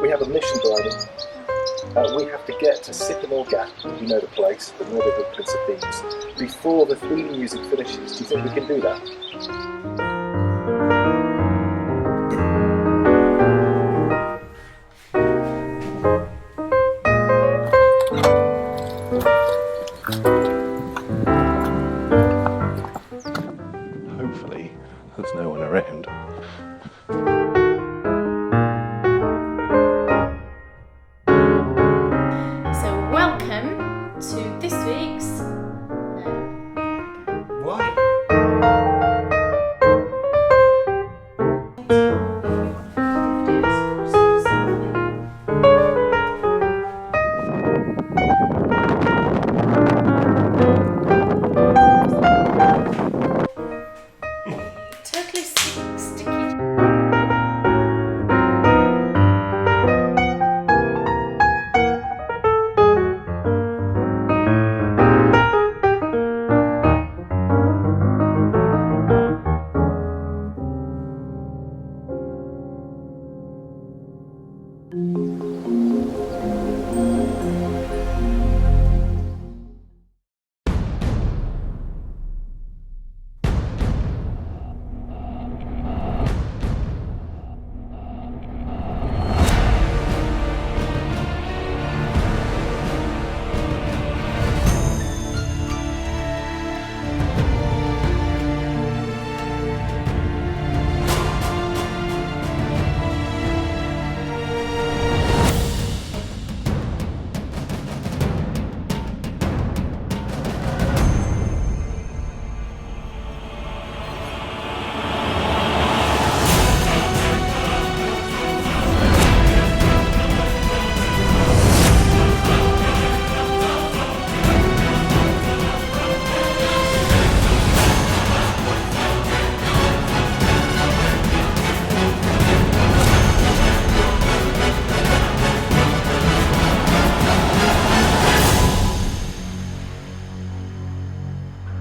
We have a mission, Bryony. We have to get to Sycamore Gap, you know the place, the neighbourhood Prince of Thieves, before the theme music finishes. Do you think we can do that? Hopefully there's no one around. So welcome to this week's Why? totally sticky.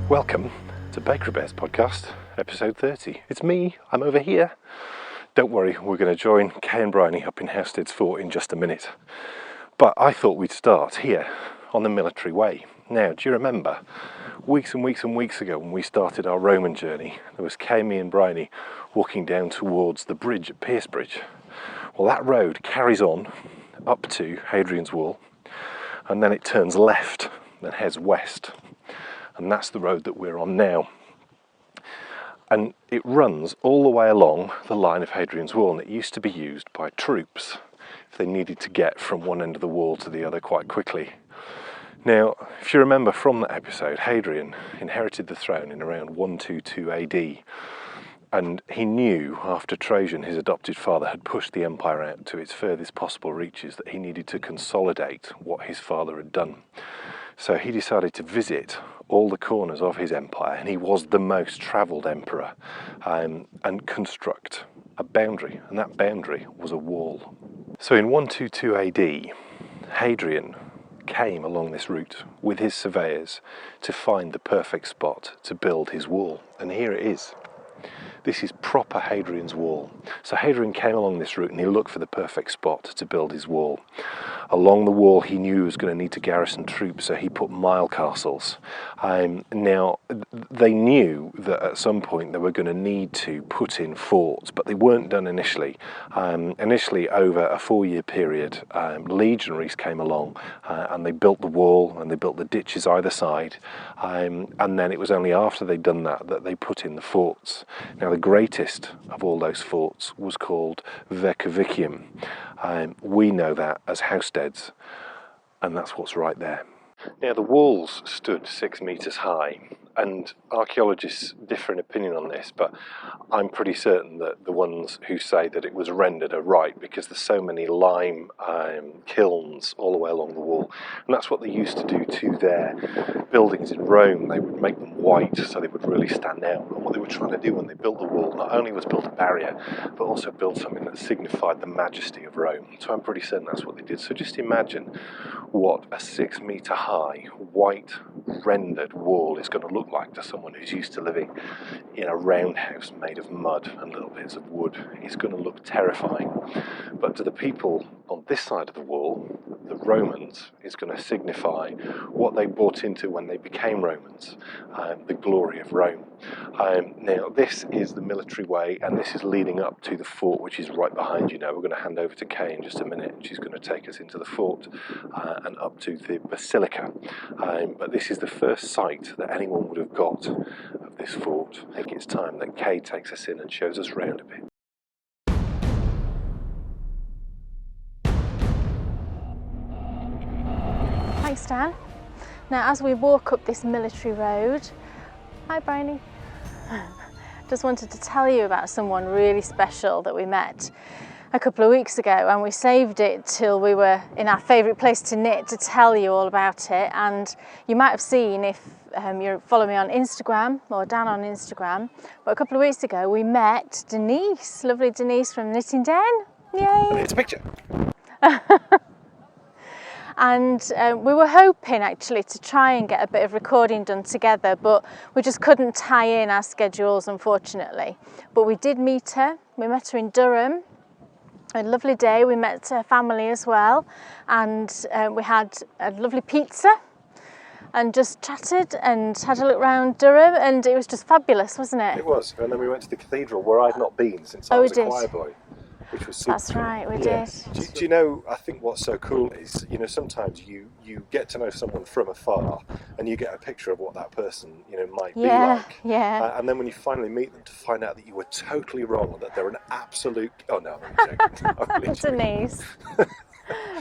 Welcome to Bakery Bears Podcast, episode 30. It's me, I'm over here. Don't worry, we're going to join Kay and Bryony up in Housesteads Fort in just a minute. But I thought we'd start here on the military way. Now, do you remember weeks and weeks and weeks ago when we started our Roman journey, there was Kay, me and Bryony walking down towards the bridge at Pierce Bridge. Well, that road carries on up to Hadrian's Wall, and then it turns left and heads west. And that's the road that we're on now. And it runs all the way along the line of Hadrian's Wall, and it used to be used by troops if they needed to get from one end of the wall to the other quite quickly. Now, if you remember from that episode, Hadrian inherited the throne in around 122 AD, and he knew after Trajan, his adopted father, had pushed the empire out to its furthest possible reaches that he needed to consolidate what his father had done. So he decided to visit all the corners of his empire, and he was the most travelled emperor, and construct a boundary, and that boundary was a wall. So in 122 AD, Hadrian came along this route with his surveyors to find the perfect spot to build his wall, and here it is. This is proper Hadrian's Wall. So Hadrian came along this route and he looked for the perfect spot to build his wall. Along the wall he knew he was going to need to garrison troops, so he put mile castles. Now, they knew that at some point they were going to need to put in forts, but they weren't done initially. Initially, over a 4-year period, legionaries came along and they built the wall and they built the ditches either side. And then it was only after they'd done that that they put in the forts. Now, the greatest of all those forts was called Vercovicium. We know that as Housesteads, and that's what's right there. Now, the walls stood 6 metres high, and archaeologists differ in opinion on this, but I'm pretty certain that the ones who say that it was rendered are right, because there's so many lime kilns all the way along the wall, and that's what they used to do to their buildings in Rome. They would make them white so they would really stand out, and what they were trying to do when they built the wall not only was build a barrier, but also build something that signified the majesty of Rome. So I'm pretty certain that's what they did. So just imagine what a 6 metre high white rendered wall is going to look look like to someone who's used to living in a roundhouse made of mud and little bits of wood. It's going to look terrifying. But to the people on this side of the wall, the Romans, is going to signify what they bought into when they became Romans, the glory of Rome. Now this is the military way, and this is leading up to the fort, which is right behind you now. We're going to hand over to Kay in just a minute, and she's going to take us into the fort and up to the basilica. But this is the first sight that anyone would have got of this fort. I think it's time that Kay takes us in and shows us round a bit. Thanks, Dan. Now, as we walk up this military road, hi, Bryony. Just wanted to tell you about someone really special that we met a couple of weeks ago, and we saved it till we were in our favourite place to knit to tell you all about it. And you might have seen, if you follow me on Instagram or Dan on Instagram, but a couple of weeks ago we met Denise, lovely Denise from Knitting Den. Yay! It's a picture. And we were hoping actually to try and get a bit of recording done together, but we just couldn't tie in our schedules, unfortunately. But we did meet her. We met her in Durham. A lovely day. We met her family as well, and we had a lovely pizza and just chatted and had a look around Durham, and it was just fabulous, wasn't it? It was. And then we went to the cathedral, where I'd not been since I was a choir boy, which was super. That's cool. right, we did. Do you know, I think what's so cool is, you know, sometimes you get to know someone from afar and you get a picture of what that person, you know, might be like. Yeah. And then when you finally meet them, to find out that you were totally wrong, that they're an absolute... Oh, no, I'm joking. Denise.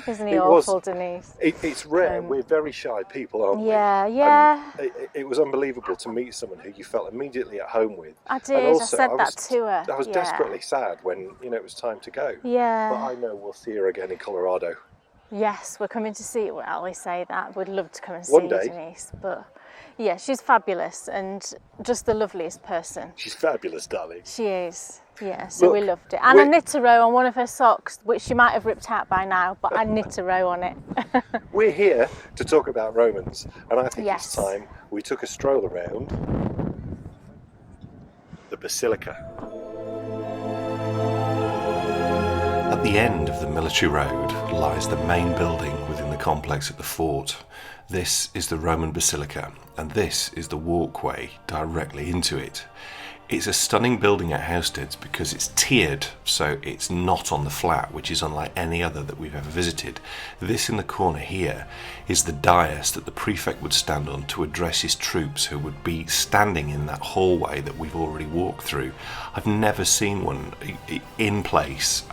Isn't he awful, Denise? It's rare. We're very shy people, aren't we? Yeah. It was unbelievable to meet someone who you felt immediately at home with. I did. And also, I said that to her. I was desperately sad when, you know, it was time to go. Yeah. But I know we'll see her again in Colorado. Yes, we're coming to see you. Well, we say that. We'd love to come and see One you, day. Denise. But yeah, she's fabulous and just the loveliest person. She's fabulous, darling. She is. Yeah, so Look, we loved it. And I knit a row on one of her socks, which she might have ripped out by now, but I knit a row on it. We're here to talk about Romans, and I think Yes. it's time we took a stroll around the basilica. At the end of the military road lies the main building within the complex at the fort. This is the Roman basilica, and this is the walkway directly into it. It's a stunning building at Housesteads because it's tiered, so it's not on the flat, which is unlike any other that we've ever visited. This in the corner here is the dais that the prefect would stand on to address his troops, who would be standing in that hallway that we've already walked through. I've never seen one in place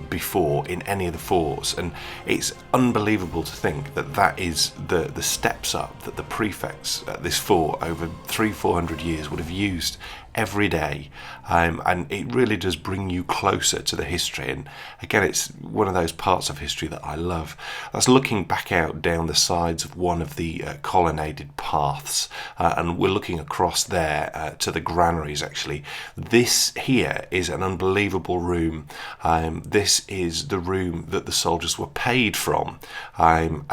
before in any of the forts, and it's unbelievable to think that that is the steps up that the prefects at this fort over 300-400 years would have used every day, and it really does bring you closer to the history. And again, it's one of those parts of history that I love. That's looking back out down the sides of one of the colonnaded paths, and we're looking across there to the granaries. Actually, this here is an unbelievable room. This is the room that the soldiers were paid from, when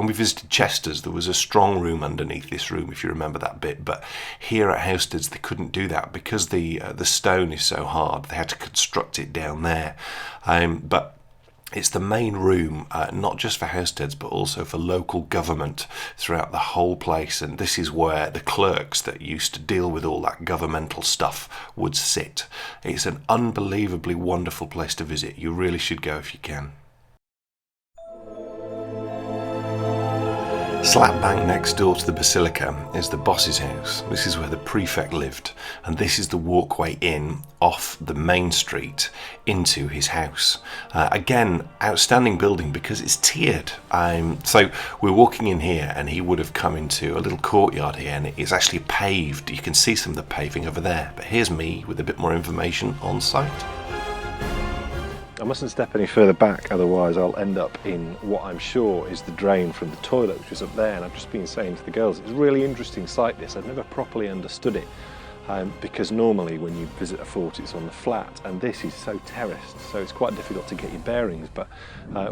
we visited Chester's, there was a strong room underneath this room, if you remember that bit. But here at Housesteads they couldn't do that because the stone is so hard. They had to construct it down there, but it's the main room, not just for Housesteads but also for local government throughout the whole place, and this is where the clerks that used to deal with all that governmental stuff would sit. It's an unbelievably wonderful place to visit. You really should go if you can. Slap bang next door to the basilica is the boss's house. This is where the prefect lived, and this is the walkway in off the main street into his house. Again, outstanding building because it's tiered. So we're walking in here, and he would have come into a little courtyard here, and it's actually paved. You can see some of the paving over there, but here's me with a bit more information on site. I mustn't step any further back, otherwise I'll end up in what I'm sure is the drain from the toilet, which is up there. And I've just been saying to the girls, it's a really interesting site this. I've never properly understood it, because normally when you visit a fort it's on the flat, and this is so terraced, so it's quite difficult to get your bearings. But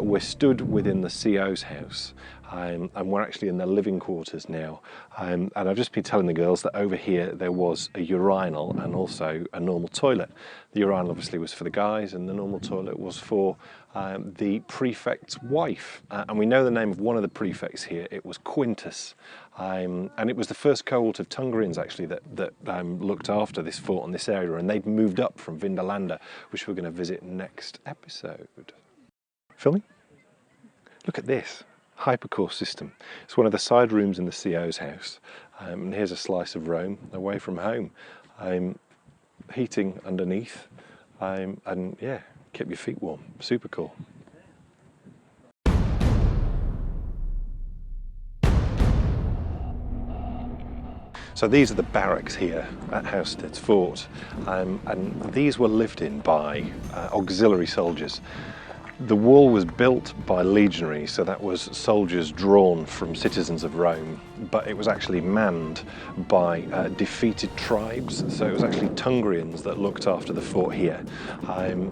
we're stood within the CO's house, and we're actually in the living quarters now. And I've just been telling the girls that over here there was a urinal and also a normal toilet. The urinal obviously was for the guys, and the normal toilet was for the prefect's wife. And we know the name of one of the prefects here. It was Quintus. And it was the first cohort of Tungrians actually that looked after this fort and this area, and they'd moved up from Vindolanda, which we're going to visit next episode. Filming? Look at this hypercore system. It's one of the side rooms in the CO's house. And here's a slice of Rome away from home. Heating underneath, and yeah, keep your feet warm. Super cool. So these are the barracks here at Housesteads Fort, and these were lived in by auxiliary soldiers. The wall was built by legionaries, so that was soldiers drawn from citizens of Rome, but it was actually manned by defeated tribes, so it was actually Tungrians that looked after the fort here.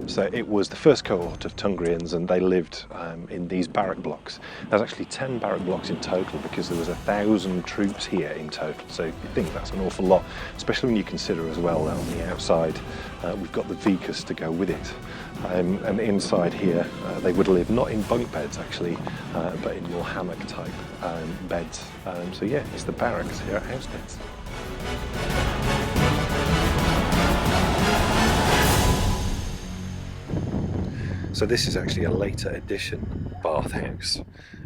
So it was the first cohort of Tungrians, and they lived in these barrack blocks. There's actually 10 barrack blocks in total, because there was 1,000 troops here in total, so you think that's an awful lot, especially when you consider as well that on the outside we've got the vicus to go with it. And inside here they would live not in bunk beds actually, but in more hammock type beds. So yeah, it's the barracks here at Housesteads. So this is actually a later addition bathhouse.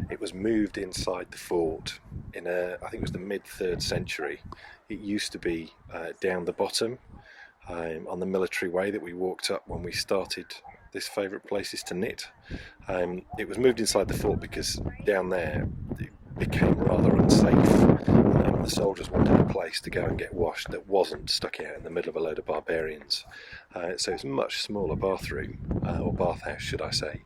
It was moved inside the fort in I think it was the mid-3rd century. It used to be down the bottom on the military way that we walked up when we started this favourite places to knit. It was moved inside the fort because down there it became rather unsafe. The soldiers wanted a place to go and get washed that wasn't stuck out in the middle of a load of barbarians. So it's a much smaller bathroom, or bathhouse should I say.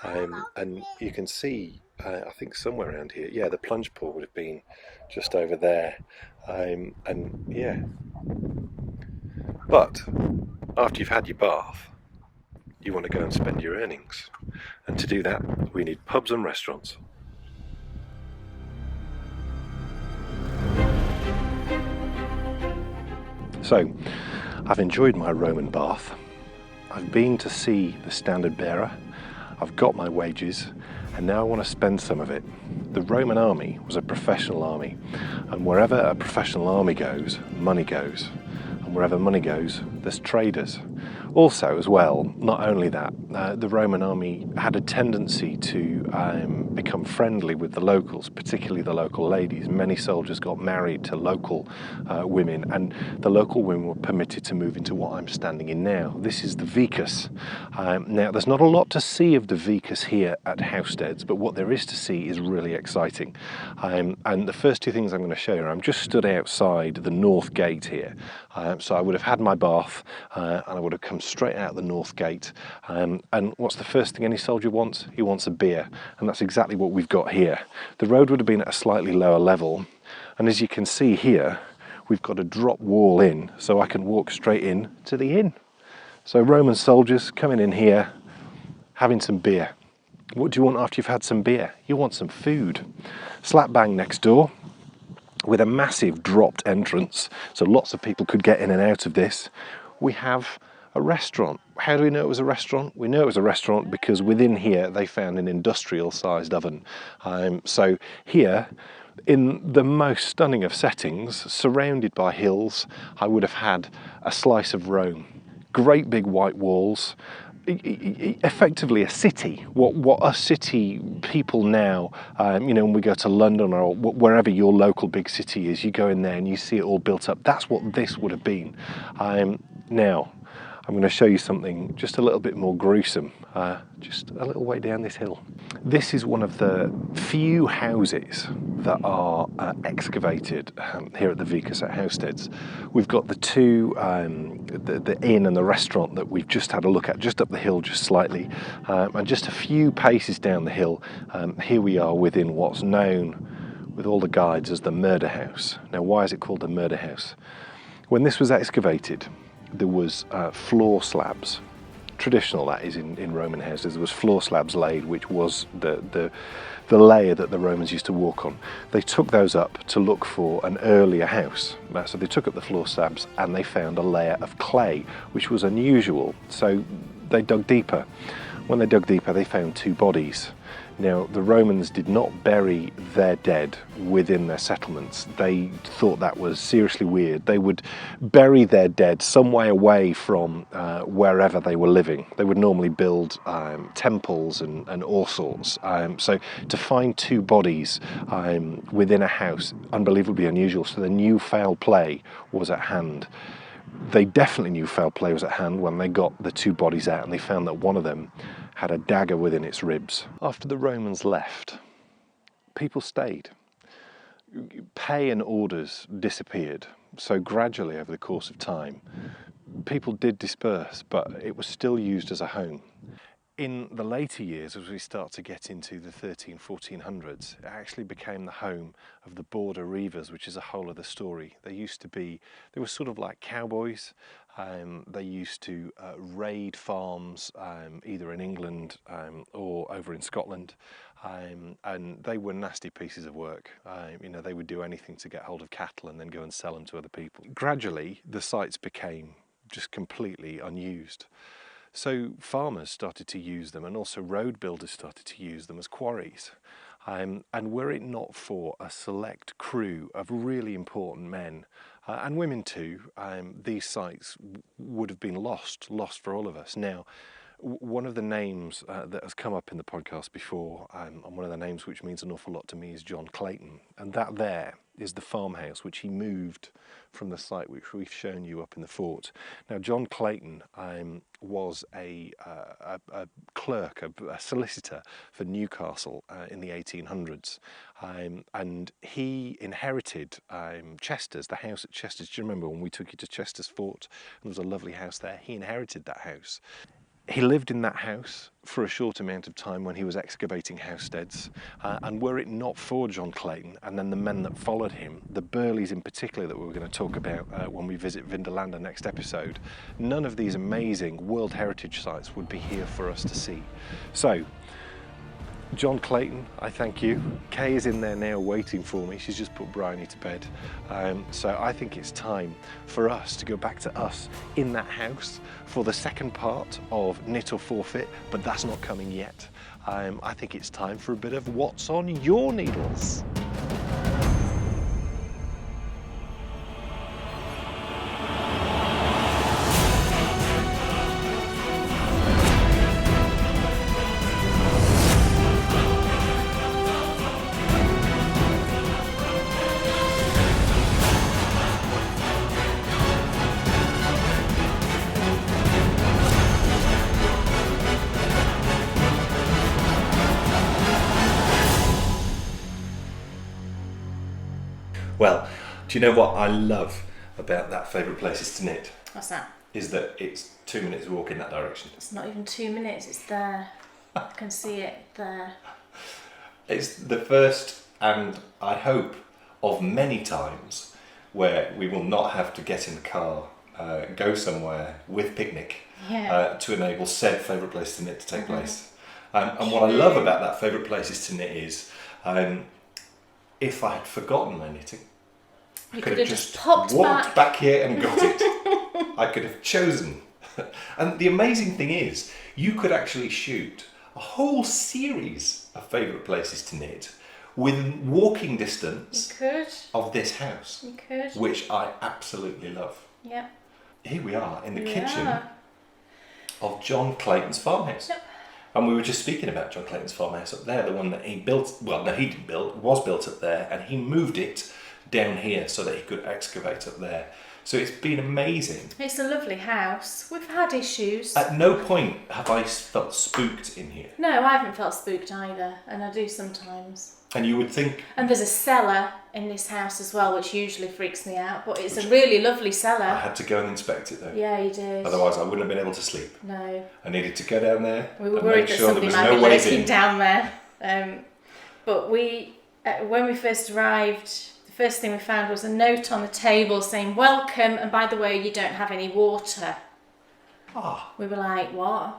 And you can see, I think somewhere around here, yeah, the plunge pool would have been just over there. And yeah. But after you've had your bath, you want to go and spend your earnings. And to do that, we need pubs and restaurants. So, I've enjoyed my Roman bath. I've been to see the standard bearer. I've got my wages, and now I want to spend some of it. The Roman army was a professional army, and wherever a professional army goes, money goes. And wherever money goes, there's traders. Also, as well, not only that, the Roman army had a tendency to become friendly with the locals, particularly the local ladies. Many soldiers got married to local women, and the local women were permitted to move into what I'm standing in now. This is the vicus. Now, there's not a lot to see of the vicus here at Housesteads, but what there is to see is really exciting. And the first two things I'm going to show you, I'm just stood outside the north gate here. So I would have had my bath, and I would have come straight out the north gate. And what's the first thing any soldier wants? He wants a beer, and that's exactly what we've got here. The road would have been at a slightly lower level, and as you can see here, we've got a drop wall in, so I can walk straight in to the inn. So Roman soldiers coming in here, having some beer. What do you want after you've had some beer? You want some food. Slap bang next door, with a massive dropped entrance, so lots of people could get in and out of this. We have a restaurant. How do we know it was a restaurant? We know it was a restaurant because within here they found an industrial sized oven. So here, in the most stunning of settings, surrounded by hills, I would have had a slice of Rome. Great big white walls, effectively a city. What us city people now, you know, when we go to London or wherever your local big city is, you go in there and you see it all built up. That's what this would have been. Now, I'm going to show you something just a little bit more gruesome, just a little way down this hill. This is one of the few houses that are excavated here at the vicus at Housesteads. We've got the two, the inn and the restaurant that we've just had a look at, just up the hill just slightly, and just a few paces down the hill, here we are within what's known with all the guides as the murder house. Now, why is it called the murder house? When this was excavated, there was floor slabs traditional, that is, in Roman houses. There was floor slabs laid, which was the layer that the Romans used to walk on. They took those up to look for an earlier house. So they took up the floor slabs and they found a layer of clay, which was unusual. So they dug deeper. When they dug deeper, they found 2 bodies. Now, the Romans did not bury their dead within their settlements. They thought that was seriously weird. They would bury their dead some way away from wherever they were living. They would normally build temples and all sorts. So to find 2 bodies within a house, unbelievably unusual. So they knew foul play was at hand. They definitely knew foul play was at hand when they got the 2 bodies out, and they found that one of them had a dagger within its ribs. After the Romans left, people stayed. Pay and orders disappeared. So gradually over the course of time, people did disperse, but it was still used as a home. In the later years, as we start to get into the 1400s, it actually became the home of the border reivers, which is a whole other story. They were sort of like cowboys. They used to raid farms, either in England or over in Scotland, and they were nasty pieces of work. They would do anything to get hold of cattle and then go and sell them to other people. Gradually, the sites became just completely unused. So farmers started to use them, and also road builders started to use them as quarries. And were it not for a select crew of really important men, and women too, these sites would have been lost for all of us. Now, one of the names that has come up in the podcast before, and one of the names which means an awful lot to me, is John Clayton. And that there is the farmhouse which he moved from the site which we've shown you up in the fort. Now, John Clayton was a clerk, a solicitor for Newcastle in the 1800s. And he inherited Chester's, the house at Chester's. Do you remember when we took you to Chester's Fort? And there was a lovely house there. He inherited that house. He lived in that house for a short amount of time when he was excavating Housesteads, and were it not for John Clayton and then the men that followed him, the Burleys in particular that we're going to talk about when we visit Vindolanda next episode, none of these amazing World Heritage sites would be here for us to see. So, John Clayton, I thank you. Kay is in there now waiting for me. She's just put Bryony to bed. So I think it's time for us to go back to us in that house for the second part of Knit or Forfeit, but that's not coming yet. I think it's time for a bit of What's on Your Needles? Well, do you know what I love about that favourite places to knit? What's that? Is that it's 2 minutes walk in that direction. It's not even 2 minutes, it's there. I can see it there. It's the first, and I hope, of many times where we will not have to get in the car, go somewhere with picnic to enable said favourite place to knit to take place. And what I love about that favourite places to knit is, if I had forgotten my knitting, I could have just walked back here and got it. I could have chosen. And the amazing thing is, you could actually shoot a whole series of favourite places to knit within walking distance of this house. You could. Which I absolutely love. Yeah. Here we are in the kitchen of John Clayton's farmhouse. Yep. And we were just speaking about John Clayton's farmhouse up there, the one that he built, well, no, he didn't build, it was built up there, and he moved it down here so that he could excavate up there. So it's been amazing. It's a lovely house. We've had issues. At no point have I felt spooked in here. No, I haven't felt spooked either, and I do sometimes. And you would think... And there's a cellar in this house as well, which usually freaks me out, but it's a really lovely cellar. I had to go and inspect it though. Yeah, you did. Otherwise I wouldn't have been able to sleep. No. I needed to go down there. We were worried that somebody might be lurking down there. But when we first arrived, the first thing we found was a note on the table saying, "Welcome, and by the way, you don't have any water." Ah. We were like, what?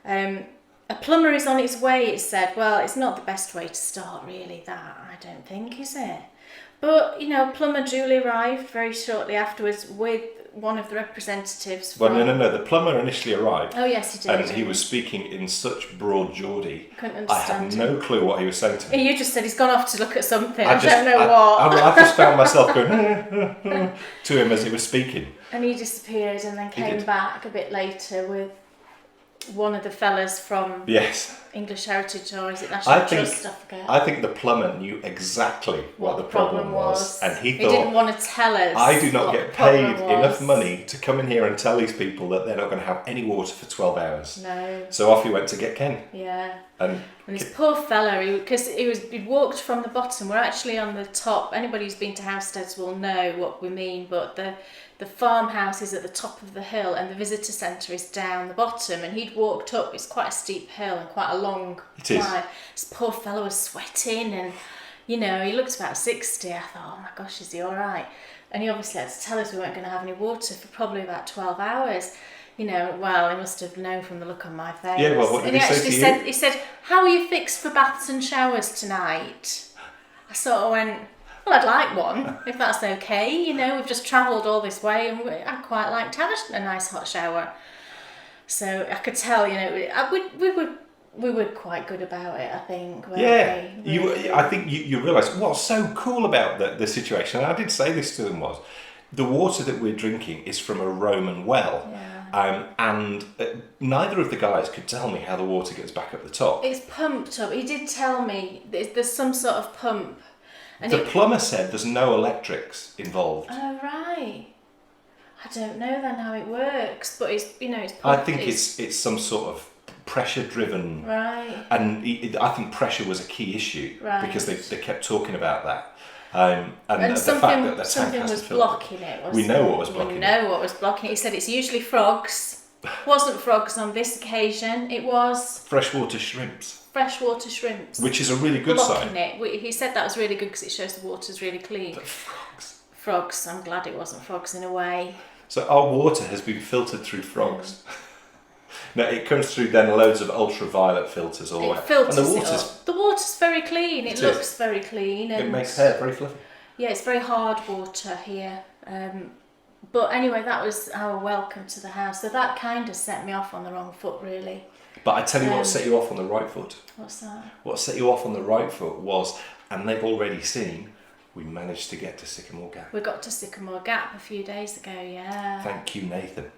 A plumber is on its way, it said. Well, it's not the best way to start, really, that, I don't think, is it? But, you know, plumber duly arrived very shortly afterwards with one of the representatives from... Well, no, the plumber initially arrived. Oh, yes, he did. And he was speaking in such broad Geordie. Couldn't I had understand no clue what he was saying to me. You just said he's gone off to look at something. I don't know what. I just found myself going to him as he was speaking. And he disappeared and then came back a bit later with one of the fellas from English Heritage, or is it National Trust? I think the plumber knew exactly what the problem was. And he thought, didn't want to tell us. I do not get paid enough money to come in here and tell these people that they're not going to have any water for 12 hours. No. So off he went to get Ken. Yeah. And this poor fella, because he'd walked from the bottom. We're actually on the top. Anybody who's been to Housesteads will know what we mean, but the farmhouse is at the top of the hill and the visitor centre is down the bottom, and he'd walked up. It's quite a steep hill and quite a long climb. This poor fellow was sweating, and you know, he looked about 60. I thought, oh my gosh, is he all right? And he obviously had to tell us we weren't going to have any water for probably about 12 hours. You know, well, he must have known from the look on my face. Yeah, well, what did he say to you? He said, how are you fixed for baths and showers tonight? I sort of went, well, I'd like one, if that's okay. You know, we've just travelled all this way and I'd quite like to have a nice hot shower. So I could tell, you know, we were quite good about it, I think. I think you realise what's so cool about the situation, and I did say this to them, was the water that we're drinking is from a Roman well. Yeah. And neither of the guys could tell me how the water gets back up the top. It's pumped up. He did tell me there's some sort of pump. And the plumber said there's no electrics involved. Oh, right. I don't know then how it works, but it's, you know, it's pumped. I think it's some sort of pressure driven. Right. And I think pressure was a key issue. Right. Because they kept talking about that. And the something, fact that the something tank has was to fill blocking it. We know what was blocking it. We know what was blocking it. He said it's usually frogs. Wasn't frogs on this occasion. It was freshwater shrimps. Freshwater shrimps. Which is a really good blocking sign. It. He said that was really good because it shows the water's really clean. But frogs. Frogs. I'm glad it wasn't frogs in a way. So our water has been filtered through frogs. Now it comes through then loads of ultraviolet filters all the way. Filters and the water's very clean. It looks very clean. And it makes hair very fluffy. Yeah, it's very hard water here. But anyway, that was our welcome to the house. So that kind of set me off on the wrong foot, really. But I tell you what set you off on the right foot. What's that? What set you off on the right foot was, and they've already seen, we managed to get to Sycamore Gap. We got to Sycamore Gap a few days ago, yeah. Thank you, Nathan.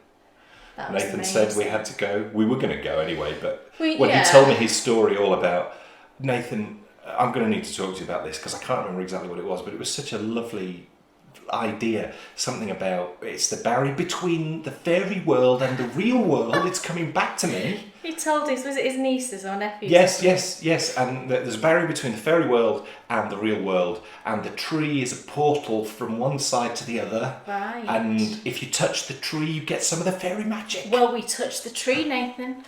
That was Nathan amazing. said we had to go. We were going to go anyway, but he told me his story all about, Nathan, I'm going to need to talk to you about this because I can't remember exactly what it was, but it was such a lovely idea. Something about it's the barrier between the fairy world and the real world. It's coming back to me. He told was it his nieces or nephews? Yes. And there's a barrier between the fairy world and the real world, and the tree is a portal from one side to the other. Right. And if you touch the tree, you get some of the fairy magic. Well, we touched the tree, Nathan.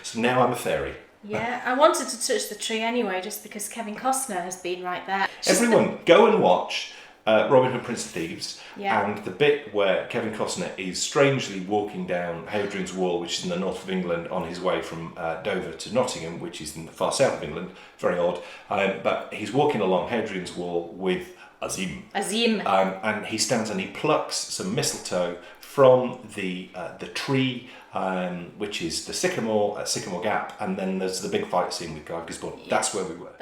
So now I'm a fairy. Yeah, I wanted to touch the tree anyway, just because Kevin Costner has been right there. Everyone, go and watch Robin Hood, Prince of Thieves, yeah. And the bit where Kevin Costner is strangely walking down Hadrian's Wall, which is in the north of England, on his way from Dover to Nottingham, which is in the far south of England. Very odd. But he's walking along Hadrian's Wall with Azim. And he stands and he plucks some mistletoe from the tree, which is the sycamore at Sycamore Gap, and then there's the big fight scene with Guy Gisborne. Yeah. That's where we were.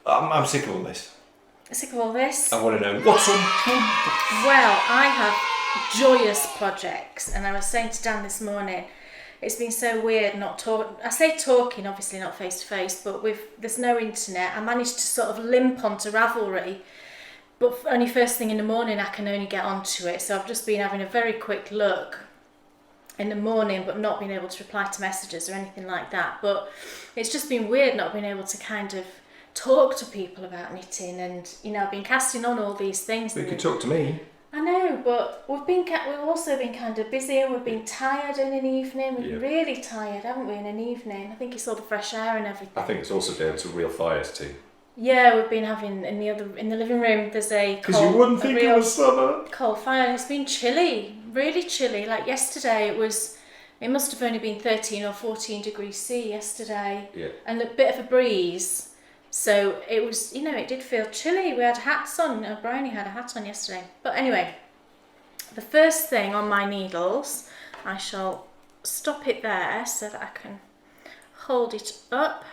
I'm sick of all this. Sick of all this? I want to know what's on. Well, I have joyous projects, and I was saying to Dan this morning, it's been so weird not talking. I say talking, obviously not face to face, but there's no internet. I managed to sort of limp onto Ravelry, but only first thing in the morning I can only get onto it. So I've just been having a very quick look in the morning, but not being able to reply to messages or anything like that. But it's just been weird not being able to kind of talk to people about knitting, and I've been casting on all these things. You could talk to me. I know, but we've also been kind of busy, and we've been tired in an evening. We've been really tired, haven't we, in an evening? I think it's all the fresh air and everything. I think it's also down to real fires too. Yeah, we've been having in the living room. There's a because you wouldn't think it was summer. Coal fire. It's been chilly, really chilly. Like yesterday it must have only been 13 or 14 degrees C yesterday. Yeah. And a bit of a breeze. So it was, it did feel chilly. We had hats on. Bryony had a hat on yesterday. But anyway, the first thing on my needles, I shall stop it there so that I can hold it up.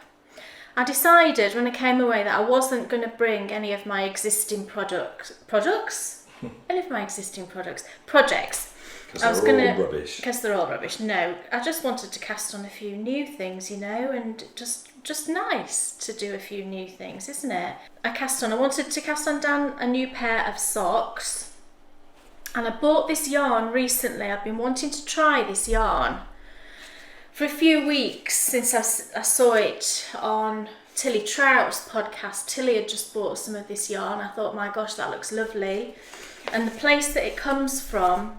I decided when I came away that I wasn't going to bring any of my existing projects. Because they're all rubbish. Because they're all rubbish. No, I just wanted to cast on a few new things, and just nice to do a few new things, isn't it? I wanted to cast on Dan a new pair of socks, and I bought this yarn recently. I've been wanting to try this yarn for a few weeks since I saw it on Tilly Trout's podcast. Tilly had just bought some of this yarn. I thought, my gosh, that looks lovely. And the place that it comes from,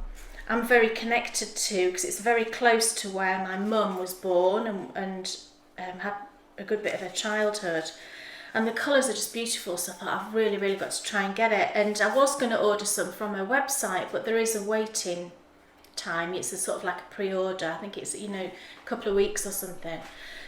I'm very connected to, because it's very close to where my mum was born and had a good bit of her childhood. And the colours are just beautiful, so I thought I've really, really got to try and get it. And I was going to order some from her website, but there is a waiting time. It's a sort of like a pre-order. I think it's, a couple of weeks or something.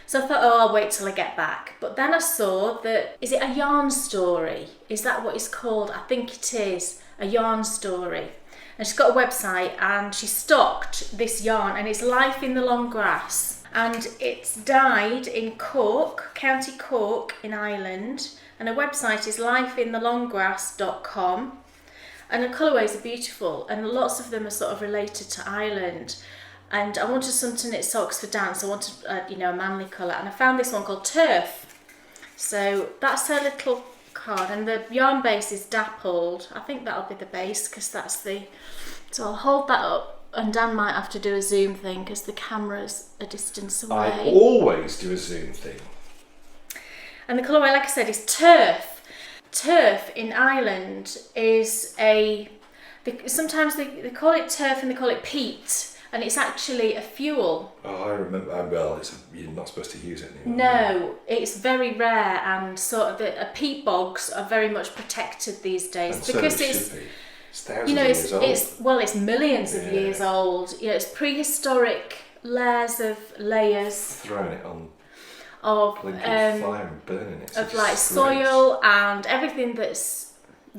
So I thought, I'll wait till I get back. But then I saw that, is it a yarn story? Is that what it's called? I think it is, a yarn story. And she's got a website and she stocked this yarn, and it's Life in the Long Grass. And it's dyed in Cork, County Cork in Ireland. And her website is lifeinthelonggrass.com. And the colourways are beautiful, and lots of them are sort of related to Ireland. And I wanted some to knit socks for dance. I wanted, a manly colour, and I found this one called Turf. So that's her little card, and the yarn base is dappled. I think that'll be the base, because that's the. So I'll hold that up, and Dan might have to do a zoom thing because the camera's a distance away. I always do a zoom thing. And the colourway, like I said, is Turf. Turf in Ireland is sometimes they call it turf and they call it peat, and it's actually a fuel. Oh, I remember. Well, you're not supposed to use it anymore. No, it's very rare, and sort of the peat bogs are very much protected these days, and because so it's thousands of years old. It's millions of years old. It's prehistoric layers throwing it on. Of fire and burning it. Of like soil and everything that's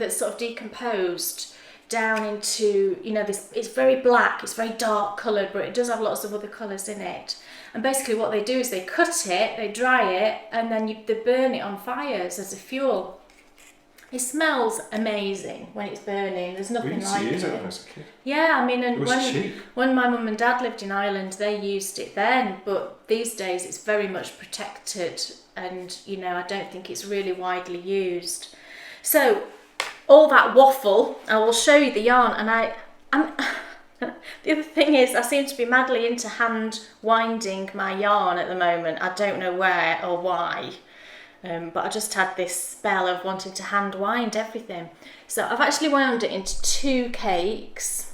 sort of decomposed down into this. It's very black. It's very dark coloured, but it does have lots of other colours in it. And basically, what they do is they cut it, they dry it, and then they burn it on fires as a fuel. It smells amazing when it's burning. There's nothing like it. We used to use it when I was a kid. Yeah, I mean, and it was cheap. When my mum and dad lived in Ireland, they used it then, but these days it's very much protected, and I don't think it's really widely used. So all that waffle, I will show you the yarn, and I'm the other thing is, I seem to be madly into hand winding my yarn at the moment. I don't know where or why. But I just had this spell of wanting to hand wind everything. So I've actually wound it into 2 cakes,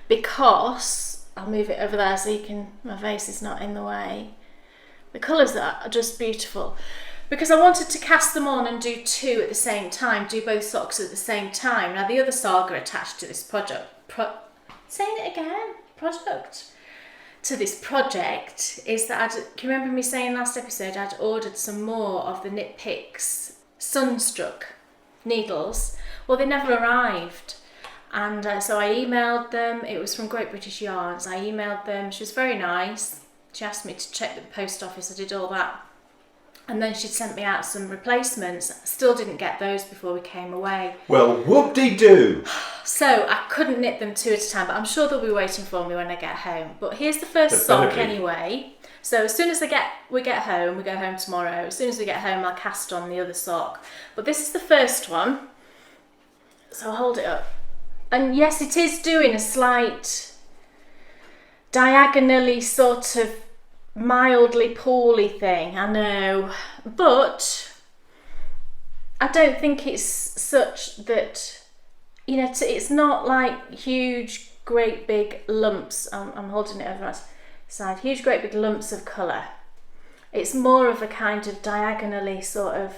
because I'll move it over there so my face is not in the way. The colours are just beautiful, because I wanted to cast them on and do 2 at the same time, do both socks at the same time. Now the other saga attached to this project, to this project is that can you remember me saying last episode I'd ordered some more of the Knit Picks Sunstruck needles? Well, they never arrived, and so I emailed them. It was from Great British Yarns. I emailed them. She was very nice. She asked me to check the post office. I did all that, and then she sent me out some replacements. I still didn't get those before we came away. Well, whoop-de-doo! So I couldn't knit them 2 at a time, but I'm sure they'll be waiting for me when I get home. But here's the first sock anyway. So as soon as we get home, we go home tomorrow. As soon as we get home, I'll cast on the other sock. But this is the first one. So I'll hold it up. And yes, it is doing a slight diagonally sort of mildly poorly thing, I know. But I don't think it's such that... it's not like huge, great big lumps. I'm holding it over my side. Huge, great big lumps of colour. It's more of a kind of diagonally sort of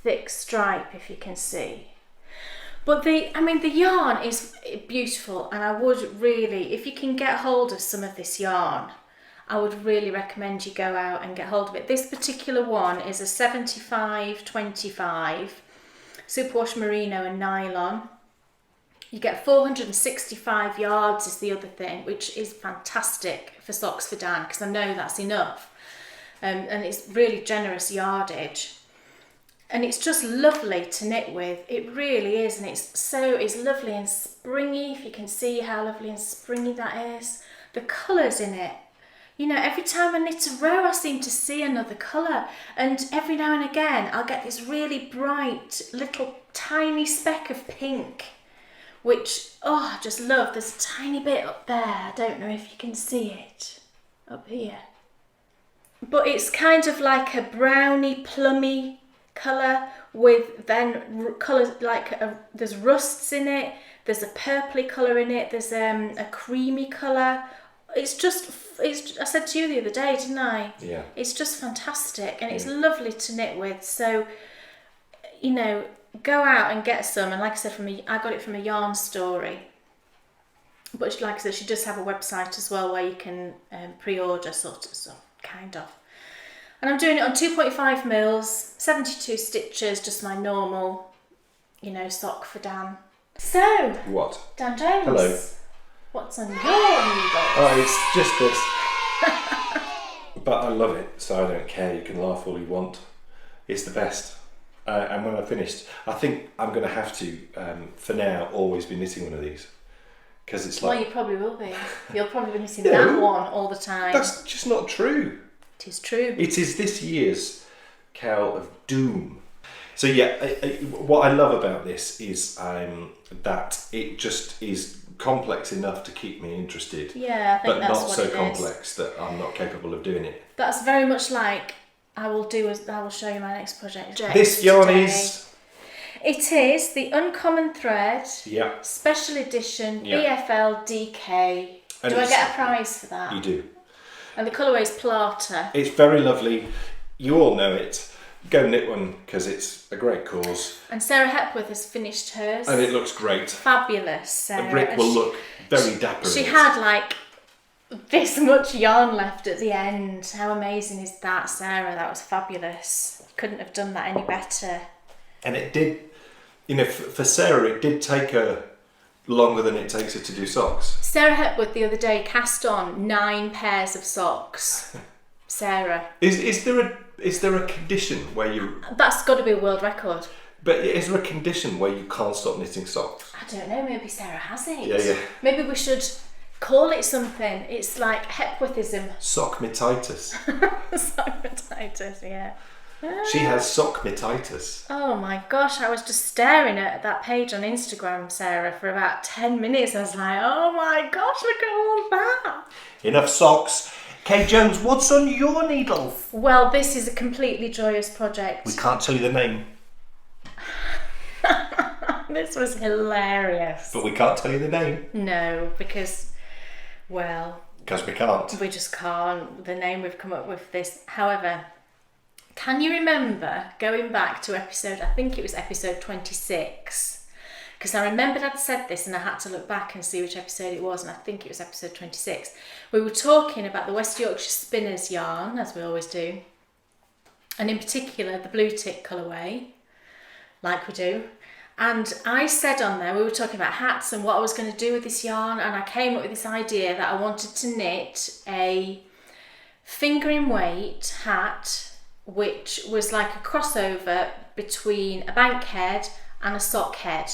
thick stripe, if you can see. But the yarn is beautiful, and I would really, if you can get hold of some of this yarn, I would really recommend you go out and get hold of it. This particular one is a 75-25 superwash merino and nylon. You get 465 yards is the other thing, which is fantastic for socks for Dan, because I know that's enough. And it's really generous yardage. And it's just lovely to knit with. It really is. And it's lovely and springy, if you can see how lovely and springy that is. The colours in it. You know, every time I knit a row, I seem to see another colour. And every now and again, I'll get this really bright little tiny speck of pink, which, I just love. There's a tiny bit up there. I don't know if you can see it up here. But it's kind of like a browny, plummy colour with then colours like, there's rusts in it, there's a purpley colour in it, there's a creamy colour. I said to you the other day, didn't I? Yeah. It's just fantastic, and it's lovely to knit with. So, you know, go out and get some. And like I said, I got it from a Yarn Story. But like I said, she does have a website as well where you can pre-order kind of. And I'm doing it on 2.5 mils, 72 stitches, just my normal, sock for Dan. So, What? Dan Jones. Hello. What's on your needle? Oh, it's just this. But I love it, so I don't care. You can laugh all you want. It's the best. And when I've finished, I think I'm going to have to, for now, always be knitting one of these. Because it's like... Well, you probably will be. You'll probably be knitting that one all the time. That's just not true. It is true. It is this year's Cowl of Doom. So yeah, what I love about this is that it just is complex enough to keep me interested. Yeah, I think but that's not what so it complex that I'm not capable of doing it. That's very much like I will show you my next project. This yarn is... It is the Uncommon Thread Yeah. Special Edition Yeah. BFL DK. And do I get a prize for that? You do. And the colourway is Plata. It's very lovely. You all know it. Go knit one because it's a great cause. And Sarah Hepworth has finished hers. And it looks great. Fabulous, Sarah. And Rick will look very dapper. She had like this much yarn left at the end. How amazing is that, Sarah? That was fabulous. Couldn't have done that any better. And it did, for Sarah, it did take her longer than it takes her to do socks. Sarah Hepworth the other day cast on 9 pairs of socks. Sarah. Is there a condition where you... That's got to be a world record. But is there a condition where you can't stop knitting socks? I don't know, maybe Sarah has it. Yeah. Maybe we should call it something. It's like Hepworthism. Sockmatitis. Sockmatitis, yeah. She has sockmatitis. Oh my gosh, I was just staring at that page on Instagram, Sarah, for about 10 minutes. I was like, oh my gosh, look at all that. Enough socks. Kate Jones, what's on your needle? Well, this is a completely joyous project. We can't tell you the name. This was hilarious. But we can't tell you the name. No, because we can't. We just can't. The name we've come up with this. However, can you remember going back to episode 26? Because I remembered I'd said this and I had to look back and see which episode it was, and I think it was episode 26. We were talking about the West Yorkshire Spinners yarn, as we always do, and in particular the blue tick colourway, like we do. And I said on there, we were talking about hats and what I was going to do with this yarn, and I came up with this idea that I wanted to knit a fingering weight hat, which was like a crossover between a bank head and a sock head.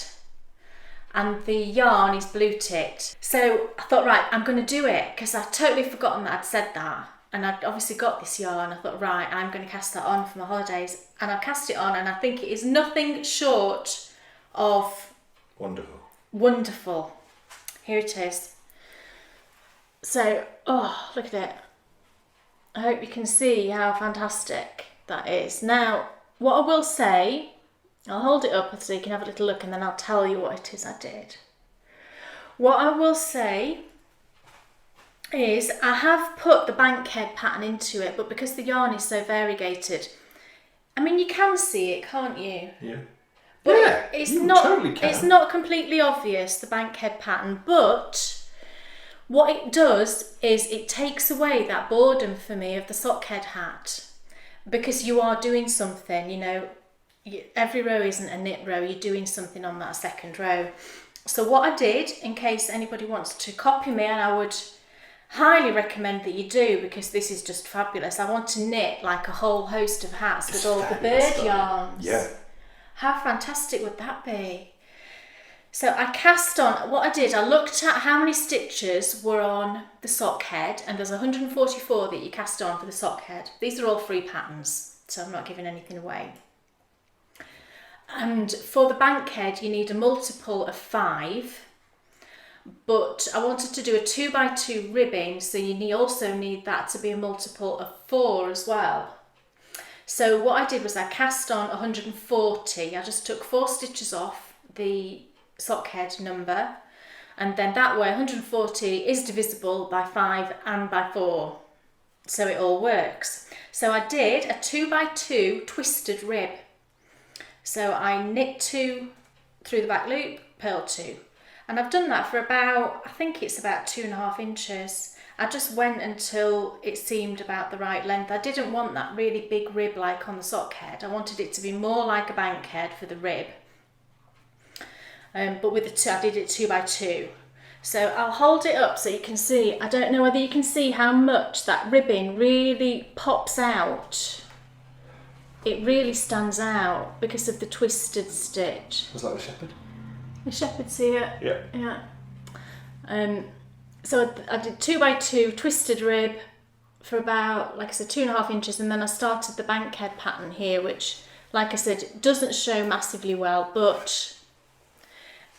And the yarn is blue ticked. So I thought, right, I'm going to do it, because I'd totally forgotten that I'd said that. And I'd obviously got this yarn. I thought, right, I'm going to cast that on for my holidays. And I've cast it on, and I think it is nothing short of... Wonderful. Here it is. So, look at it. I hope you can see how fantastic that is. Now, what I will say... I'll hold it up so you can have a little look, and then I'll tell you what it is I did. What I will say is I have put the bankhead pattern into it, but because the yarn is so variegated, I mean, you can see it, can't you? Yeah. But Yeah, it's you not. totally can. It's not completely obvious, the bankhead pattern, but what it does is it takes away that boredom for me of the sockhead hat, because you are doing something. You know, every row isn't a knit row. You're doing something on that second row. So what I did, in case anybody wants to copy me, and I would highly recommend that you do, because this is just fabulous. I want to knit like a whole host of hats with all the bird yarns. Yeah. How fantastic would that be? So I cast on, what I did, I looked at how many stitches were on the sock head, and there's 144 that you cast on for the sock head. These are all free patterns, so I'm not giving anything away. And for the bank head, you need a multiple of 5, but I wanted to do a 2x2 ribbing, so you also need that to be a multiple of 4 as well. So what I did was I cast on 140. I just took 4 stitches off the sock head number, and then that way 140 is divisible by 5 and by 4, so it all works. So I did a 2x2 twisted rib. So I knit 2 through the back loop, purl 2, and I've done that for about, I think it's about 2.5 inches. I just went until it seemed about the right length. I didn't want that really big rib like on the sock head. I wanted it to be more like a bank head for the rib. But with the 2, I did it 2x2. So I'll hold it up so you can see. I don't know whether you can see how much that ribbing really pops out. It really stands out because of the twisted stitch. Was that the shepherd? The shepherd's here. Yeah. Yeah. So I did 2x2 twisted rib for about, like I said, 2.5 inches, and then I started the bank head pattern here, which, like I said, doesn't show massively well, but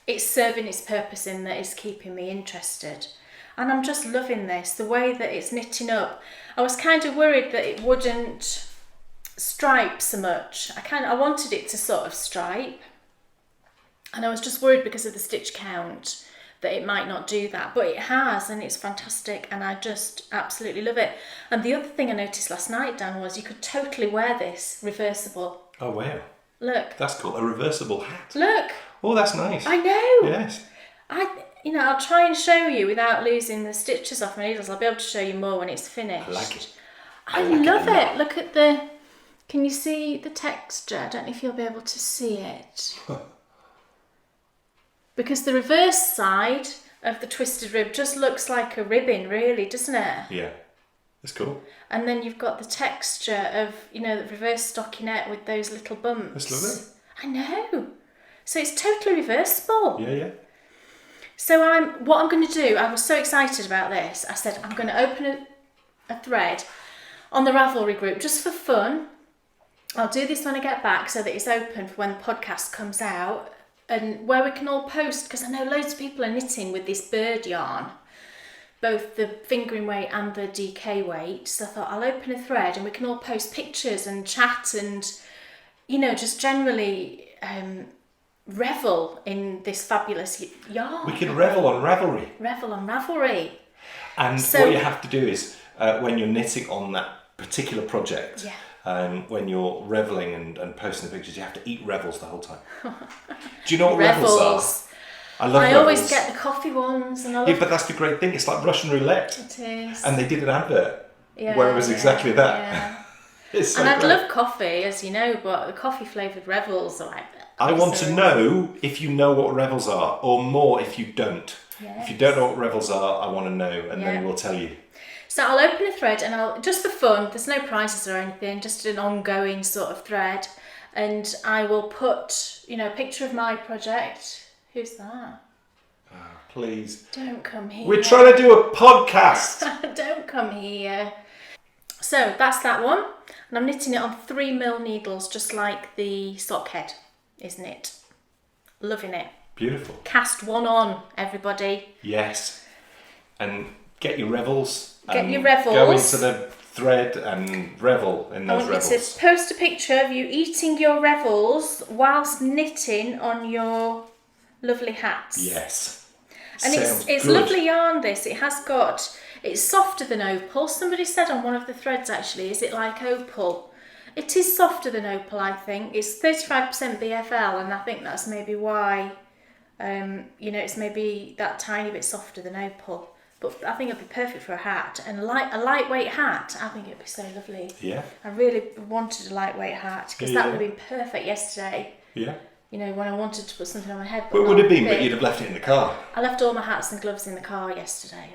it's serving its purpose in that it's keeping me interested. And I'm just loving this, the way that it's knitting up. I was kind of worried that it wouldn't stripe so much. I wanted it to sort of stripe, and I was just worried because of the stitch count that it might not do that, but it has, and it's fantastic, and I just absolutely love it. And the other thing I noticed last night, Dan, was you could totally wear this reversible. Oh wow. Look. That's cool. A reversible hat. Look. Oh, that's nice. I know. Yes. I'll try and show you without losing the stitches off my needles. I'll be able to show you more when it's finished. I like it. I love it. Look at the, can you see the texture? I don't know if you'll be able to see it. Because the reverse side of the twisted rib just looks like a ribbon, really, doesn't it? Yeah, it's cool. And then you've got the texture of, the reverse stockinette with those little bumps. That's lovely. I know. So it's totally reversible. Yeah. So what I'm going to do, I was so excited about this, I said I'm going to open a thread on the Ravelry group just for fun. I'll do this when I get back so that it's open for when the podcast comes out, and where we can all post, because I know loads of people are knitting with this bird yarn, both the fingering weight and the DK weight. So I thought I'll open a thread and we can all post pictures and chat and, just generally revel in this fabulous yarn. We can revel on Ravelry. Revel on Ravelry. And what you have to do is, when you're knitting on that particular project, when you're reveling and posting the pictures, you have to eat revels the whole time. Do you know what revels are? I love revels. Always get the coffee ones. And but that's the great thing. It's like Russian roulette. It is. And they did an advert where it was exactly that. Yeah. It's so and I'd great. love coffee, as you know, but the coffee flavoured revels are like that. I want to know if you know what revels are, or more if you don't. Yes. If you don't know what revels are, I want to know, and then we'll tell you. So I'll open a thread, and I'll just for fun. There's no prizes or anything, just an ongoing sort of thread, and I will put, a picture of my project. Who's that? Please. Don't come here. We're trying to do a podcast. Don't come here. So that's that one, and I'm knitting it on 3mm needles, just like the sock head, isn't it? Loving it. Beautiful. Cast one on, everybody. Yes. And get your revels. Get your revels. Go into the thread and revel in those revels. I want you to post a picture of you eating your revels whilst knitting on your lovely hats. Yes. And it's lovely yarn, this. It has got, it's softer than opal. Somebody said on one of the threads, actually, is it like opal? It is softer than opal, I think. It's 35% BFL, and I think that's maybe why, it's maybe that tiny bit softer than opal. But I think it'd be perfect for a hat, and a lightweight hat. I think it'd be so lovely. Yeah. I really wanted a lightweight hat because that would have been perfect yesterday. Yeah. When I wanted to put something on my head. But it would have been, but you'd have left it in the car. I left all my hats and gloves in the car yesterday.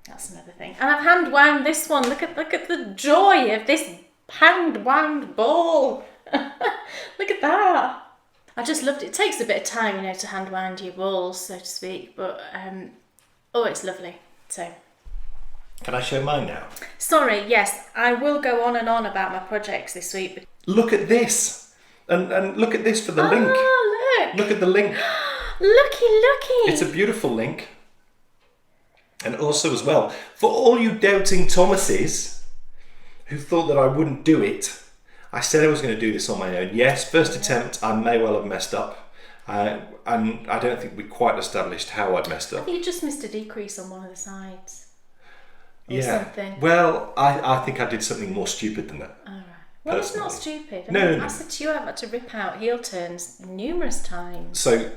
That's another thing. And I've hand wound this one. Look at the joy of this hand wound ball. Look at that. I just loved it. It takes a bit of time, to hand wind your balls, so to speak. But it's lovely. So. Can I show mine now? Sorry, yes, I will go on and on about my projects this week. Look at this. And look at this for the link. Oh, look. Look at the link. Looky. It's a beautiful link. And also as well, for all you doubting Thomases who thought that I wouldn't do it, I said I was going to do this on my own. Yes, first attempt, I may well have messed up. And I don't think we quite established how I'd messed up. I think you just missed a decrease on one of the sides. Or Yeah. something. Well, I think I did something more stupid than that. All right. Well, Personally. it's not stupid. No. I said to you, I've had to rip out heel turns numerous times. So,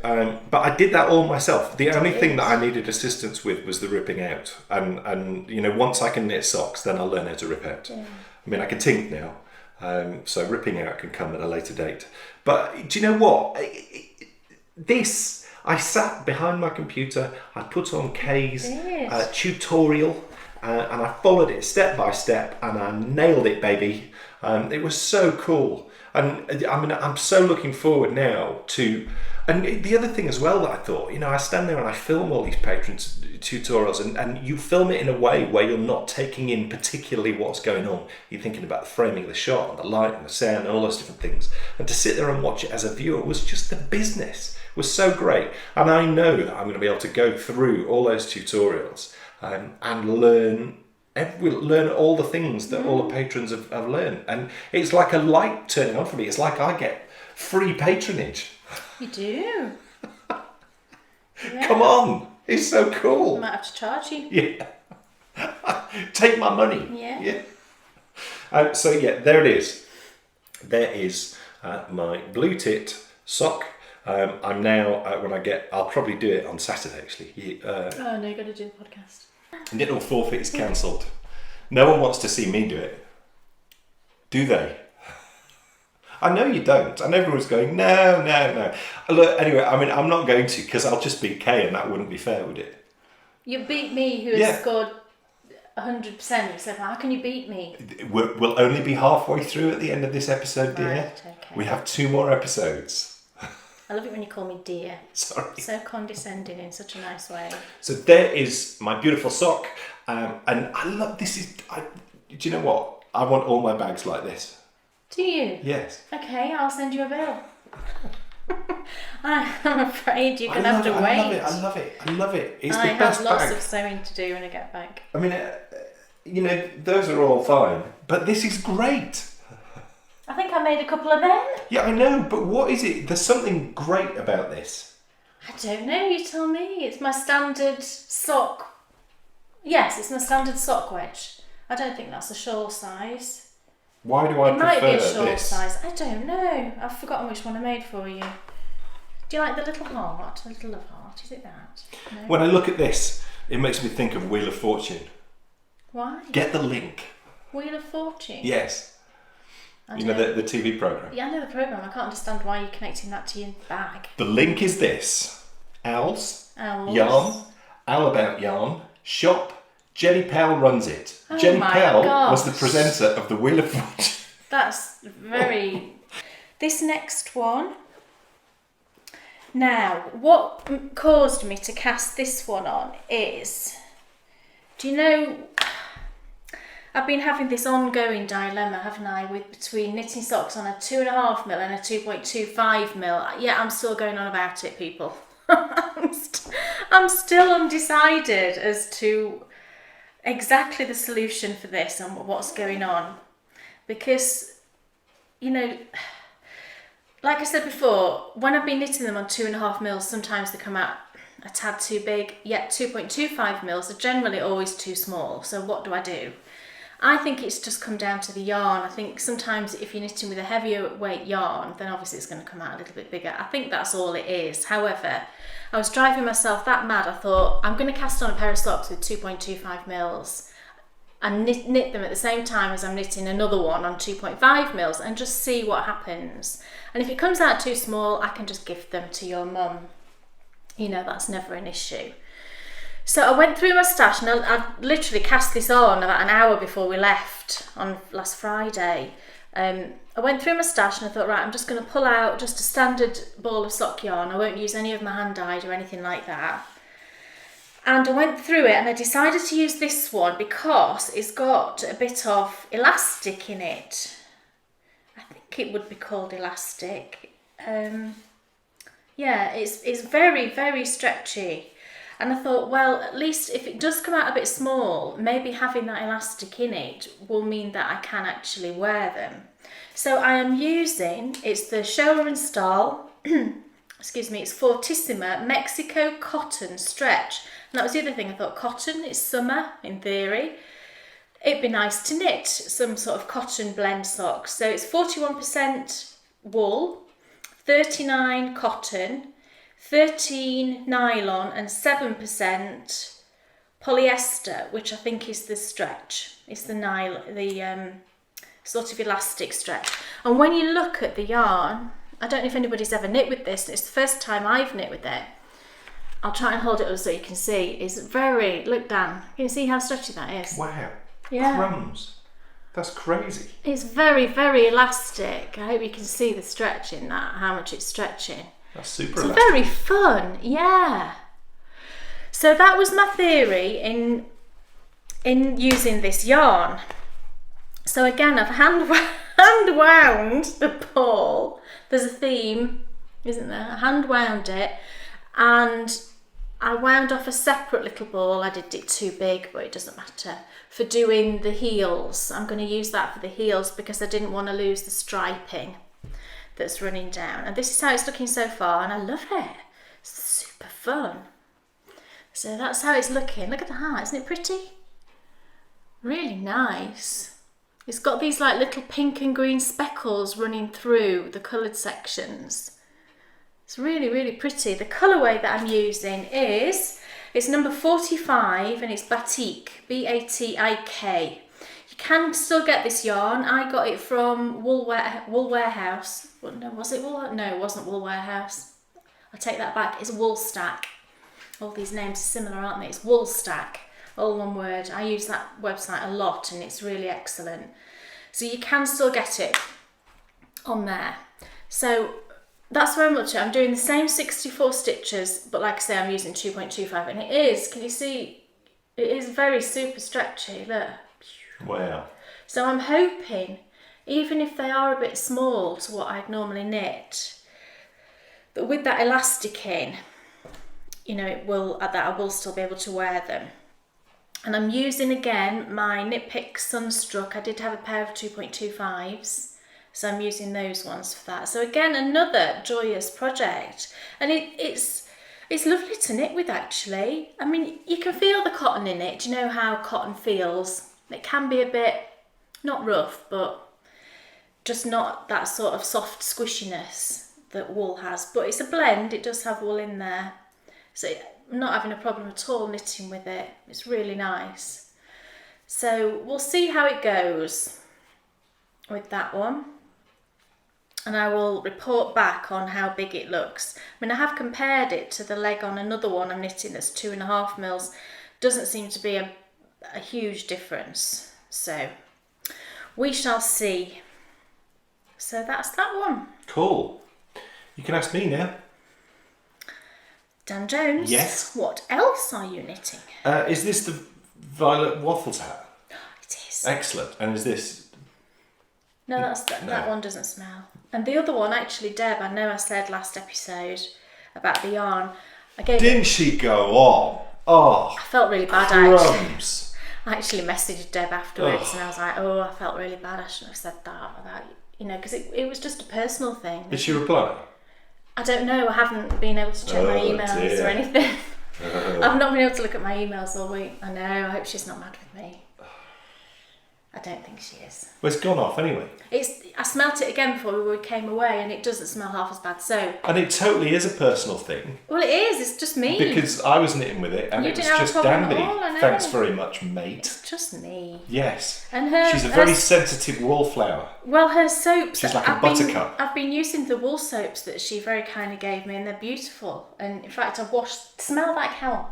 but I did that all myself. The only thing that I needed assistance with was the ripping out. And once I can knit socks, then I'll learn how to rip out. Yeah. I mean, I can tink now. So ripping out can come at a later date. But do you know what? I sat behind my computer, I put on Kay's tutorial, and I followed it step by step, and I nailed it, baby. It was so cool. And I mean, I'm so looking forward now to... And the other thing as well that I thought, I stand there and I film all these Patron tutorials, and you film it in a way where you're not taking in particularly what's going on. You're thinking about the framing of the shot, and the light, and the sound, and all those different things. And to sit there and watch it as a viewer was just the business. It was so great. And I know that I'm going to be able to go through all those tutorials and learn all the things that all the patrons have learned. And it's like a light turning on for me. It's like I get free patronage. You do? Yeah. Come on, it's so cool. I might have to charge you. Yeah. Take my money. Yeah. So there it is. There is my blue tit sock. I'm now, I'll probably do it on Saturday actually. No, you've got to do the podcast. Knit or forfeit is cancelled. No one wants to see me do it. Do they? I know you don't. And everyone's going, no. Look, anyway, I mean, I'm not going to, because I'll just beat Kay, and that wouldn't be fair, would it? You beat me, who has scored 100%. So how can you beat me? We'll only be halfway through at the end of this episode, dear. Right, okay. We have 2 more episodes. I love it when you call me dear. Sorry. So condescending in such a nice way. So there is my beautiful sock. And I love this. Do you know what? I want all my bags like this. Do you? Yes. Okay, I'll send you a bill. I'm afraid you're going to have to wait. I love it. It's the I best have lots bag. of sewing to do when I get back. I mean, those are all fine, but this is great. I think I made a couple of them. Yeah, I know, but what is it? There's something great about this. I don't know, you tell me. It's my standard sock. Yes, it's my standard sock wedge. I don't think that's a shawl size. Why do I prefer this? It might be a shawl this? size. I don't know. I've forgotten which one I made for you. Do you like the little heart? The little love heart? Is it that? No? When I look at this, it makes me think of Wheel of Fortune. Why? Get the link. Wheel of Fortune? Yes. You know, the TV programme. Yeah, I know the programme. I can't understand why you're connecting that to your bag. The link is this. Owls. Owls. Yarn. Owl About Yarn. Shop. Jenny Powell runs it. Oh Jenny my Powell gosh. was the presenter of the Wheel of Fortune. That's very... This next one. Now, what caused me to cast this one on is... Do you know... I've been having this ongoing dilemma, haven't I, between knitting socks on a 2.5mm and a 2.25mm. Yeah, I'm still going on about it, people. I'm still undecided as to exactly the solution for this and what's going on. Because, like I said before, when I've been knitting them on 2.5mm, sometimes they come out a tad too big, yet 2.25mm are generally always too small. So what do? I think it's just come down to the yarn. I think sometimes if you're knitting with a heavier weight yarn, then obviously it's going to come out a little bit bigger. I think that's all it is. However, I was driving myself that mad. I thought, I'm going to cast on a pair of socks with 2.25 mils and knit them at the same time as I'm knitting another one on 2.5 mils and just see what happens. And if it comes out too small, I can just gift them to your mum. You know, that's never an issue. So I went through my stash, and I literally cast this on about an hour before we left on last Friday. I went through my stash and I thought, right, I'm just going to pull out just a standard ball of sock yarn. I won't use any of my hand dyed or anything like that. And I went through it and I decided to use this one because it's got a bit of elastic in it. I think it would be called elastic. Yeah, it's very, very stretchy. And I thought, well, at least if it does come out a bit small, maybe having that elastic in it will mean that I can actually wear them. So I am using, it's the Scholler and Stahl, excuse me, it's Fortissima Mexico Cotton Stretch. And that was the other thing, I thought cotton, it's summer in theory. It'd be nice to knit some sort of cotton blend socks. So it's 41% wool, 39 cotton, 13 nylon and 7% polyester, which I think is the stretch. It's the nylon, the sort of elastic stretch. And when you look at the yarn, I don't know if anybody's ever knit with this. It's the first time I've knit with it. I'll try and hold it up so you can see. It's very, look Dan, can you see how stretchy that is? Wow. Yeah. Crumbs. That's crazy. It's very, very elastic. I hope you can see the stretch in that, how much it's stretching. That's super It's elastic. very fun, yeah. So that was my theory in using this yarn. So again, I've hand wound the ball. There's a theme, isn't there? I hand wound it, and I wound off a separate little ball. I did it too big, but it doesn't matter. For doing the heels, I'm going to use that for the heels because I didn't want to lose the striping that's running down. And this is how it's looking so far, and I love it. It's super fun. So that's how it's looking. Look at that, isn't it pretty? Really nice. It's got these like little pink and green speckles running through the coloured sections. It's really, really pretty. The colourway that I'm using is, it's number 45 and it's Batik, B-A-T-I-K. You can still get this yarn. I got it from Wool Warehouse. Well, no, was it Wool? No, it wasn't Wool Warehouse. I take that back. It's Wool Stack. All these names are similar, aren't they? It's Wool Stack, all one word. I use that website a lot and it's really excellent. So you can still get it on there. So that's where I'm up to. I'm doing the same 64 stitches, but like I say, I'm using 2.25, and it is, can you see, it is very super stretchy, look. Wow. So I'm hoping, even if they are a bit small to what I'd normally knit, that with that elastic in, you know, it will, that I will still be able to wear them. And I'm using again my Knit Pick Sunstruck. I did have a pair of 2.25s, so I'm using those ones for that. So again, another joyous project, and it's lovely to knit with actually. I mean, you can feel the cotton in it. Do you know how cotton feels? It can be a bit, not rough, but just not that sort of soft squishiness that wool has. But it's a blend, it does have wool in there. So I'm not having a problem at all knitting with it. It's really nice. So we'll see how it goes with that one. And I will report back on how big it looks. I mean, I have compared it to the leg on another one I'm knitting that's 2.5 mils. Doesn't seem to be a huge difference. So we shall see. So that's that one. Cool. You can ask me now. Dan Jones. Yes. What else are you knitting? Is this the Violet Waffles hat? It is. Excellent. And is this... No, that one doesn't smell. And the other one, actually, Deb, I know I said last episode about the yarn. Didn't she go on? Oh, I felt really bad, crumbs. I actually messaged Deb afterwards and I was like, oh, I felt really bad. I shouldn't have said that about, you know, because it was just a personal thing. Did she reply? I don't know. I haven't been able to check my emails or anything. I've not been able to look at my emails all week. I know. I hope she's not mad with me. I don't think she is. Well, it's gone off anyway. I smelt it again before we came away, and it doesn't smell half as bad. So. And it totally is a personal thing. Well, it is. It's just me. Because I was knitting with it, and You it was didn't have a just problem at dandy. all, I know. Thanks very much, mate. It's just me. Yes. And she's a very sensitive wallflower. Well, her soaps. She's like a buttercup. I've been using the wool soaps that she very kindly gave me, and they're beautiful. And in fact, I've washed. Smell that cow.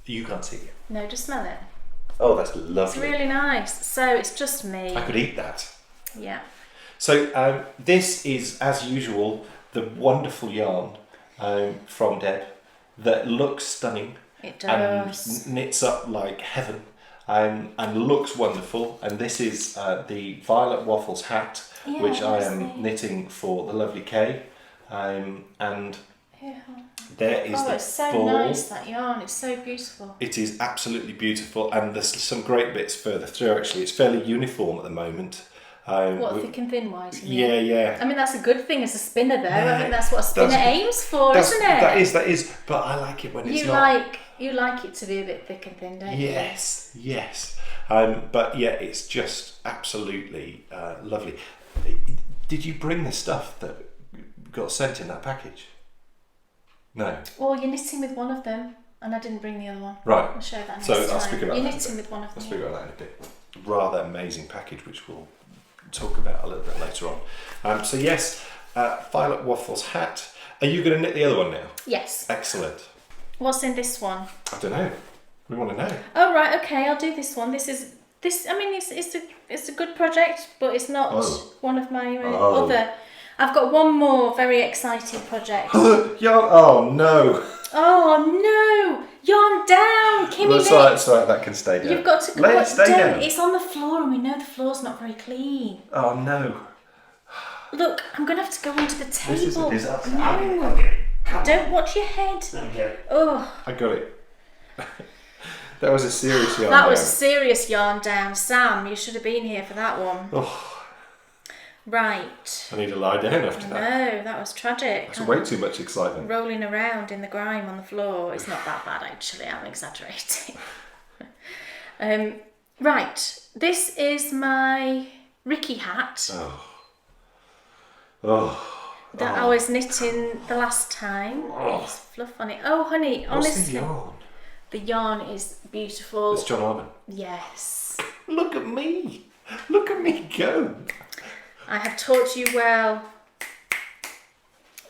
You can't see it. No, just smell it. Oh, that's lovely. It's really nice. So it's just me. I could eat that. Yeah. So this is, as usual, the wonderful yarn from Deb that looks stunning. It does. And knits up like heaven and looks wonderful. And this is the Violet Waffles hat, which I am knitting for the lovely Kay. And there is the it's so ball. nice, that yarn. It's so beautiful. It is absolutely beautiful, and there's some great bits further through. Actually, it's fairly uniform at the moment. Thick and thin wise? Yeah. I mean, that's a good thing as a spinner, though. Yeah, I think that's what a spinner aims for, isn't it? That is. But I like it when it's not. You like it to be a bit thick and thin, don't you? Yes. But yeah, it's just absolutely lovely. Did you bring the stuff that got sent in that package? No. Well, you're knitting with one of them, and I didn't bring the other one. Right. I'll show that next time. I'll speak about you're that. knitting with one of them. I'll speak about that in a bit. Rather amazing package, which we'll talk about a little bit later on. So yes, Violet Waffles hat. Are you going to knit the other one now? Yes. Excellent. What's in this one? I don't know. We want to know. Oh right, okay. I'll do this one. I mean, it's a good project, but it's not one of my other. I've got one more very exciting project. Yarn! Oh no! Oh no! Yarn down, Kimmy. It's alright. That can stay down. You've got to let it stay down. It's on the floor, and we know the floor's not very clean. Oh no! Look, I'm gonna have to go under the table. This is a disaster. No, don't watch your head. Okay. Oh. I got it. That was a serious yarn. That was a serious yarn down, Sam. You should have been here for that one. Oh. Right. I need to lie down after that. No, that was tragic. That's way too much excitement. Rolling around in the grime on the floor. It's not that bad, actually. I'm exaggerating. Right. This is my Ricky hat that I was knitting the last time. There's fluff on it. Oh, honey, honestly. What's the yarn? The yarn is beautiful. It's John Arben. Yes. Look at me. Look at me go. I have taught you well.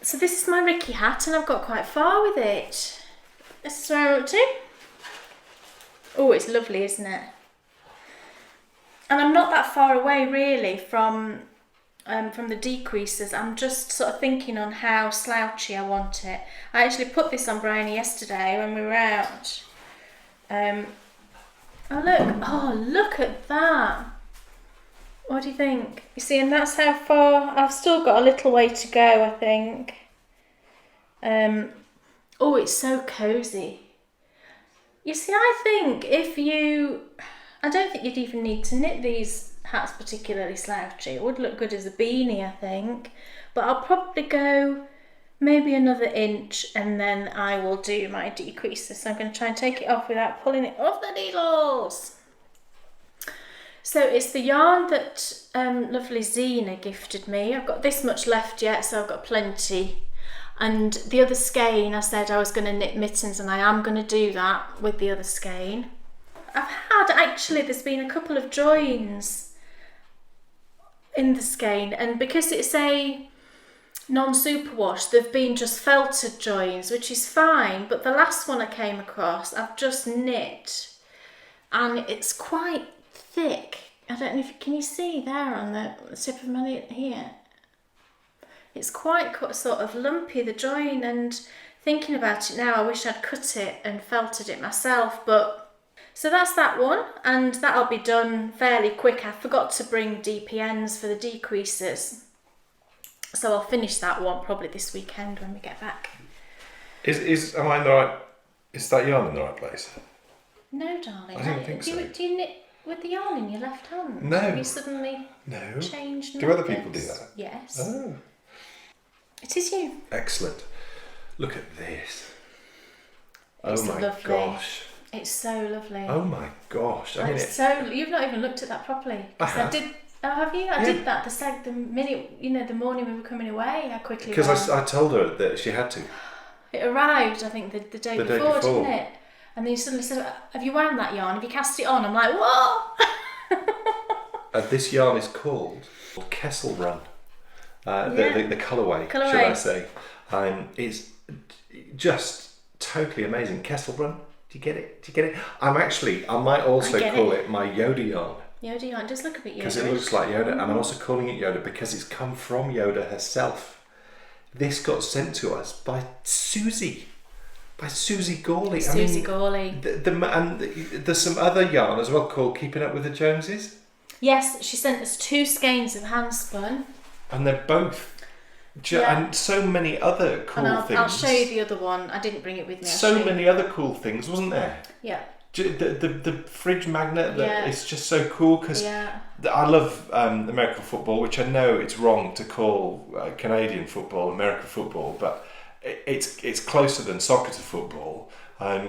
So this is my Ricky hat, and I've got quite far with it. This is where I'm up to. Oh, it's lovely, isn't it? And I'm not that far away really from the decreases. I'm just sort of thinking on how slouchy I want it. I actually put this on Bryony yesterday when we were out. Oh look at that. What do you think? You see, and that's how far. I've still got a little way to go, I think. Oh, it's so cosy. You see, I think I don't think you'd even need to knit these hats particularly slouchy. It would look good as a beanie, I think. But I'll probably go maybe another inch, and then I will do my decreases. So I'm going to try and take it off without pulling it off the needles. So it's the yarn that lovely Zena gifted me. I've got this much left yet, so I've got plenty. And the other skein, I said I was going to knit mittens, and I am going to do that with the other skein. There's been a couple of joins in the skein, and because it's a non-superwash, they've been just felted joins, which is fine, but the last one I came across, I've just knit, and it's quite thick. I don't know can you see there on the tip of my knit here? It's quite sort of lumpy, the join, and thinking about it now, I wish I'd cut it and felted it myself, but so that's that one, and that'll be done fairly quick. I forgot to bring DPNs for the decreases, so I'll finish that one probably this weekend when we get back. Am I in the right? Is that yarn in the right place? No, darling. I don't think so. Do you knit with the yarn in your left hand? No. Have you suddenly No. changed? Do other people do that? Yes. Oh. It is you. Excellent. Look at this. It's oh my lovely. gosh. It's so lovely. Oh my gosh! I mean, you've not even looked at that properly. I have. Have you? I did that the minute, the morning we were coming away. I quickly because I told her that she had to. It arrived, I think, the day before, didn't it? And then you suddenly said, "Have you wound that yarn? Have you cast it on?" I'm like, "What?" This yarn is called Kessel Run. The colourway, should I say? It's just totally amazing. Kessel Run. Do you get it? I might also call it my Yoda yarn. Yoda yarn does look a bit Yoda. Because it looks like Yoda, and I'm also calling it Yoda because it's come from Yoda herself. This got sent to us by Susie Gawley. Gawley. And there's some other yarn as well called Keeping Up with the Joneses. Yes, she sent us 2 skeins of hand spun. And they're both. And so many other cool things. I'll show you the other one. I didn't bring it with me. So many other cool things, wasn't there? Yeah. The fridge magnet, it's just so cool because I love American football, which I know it's wrong to call Canadian football American football, but it's closer than soccer to football.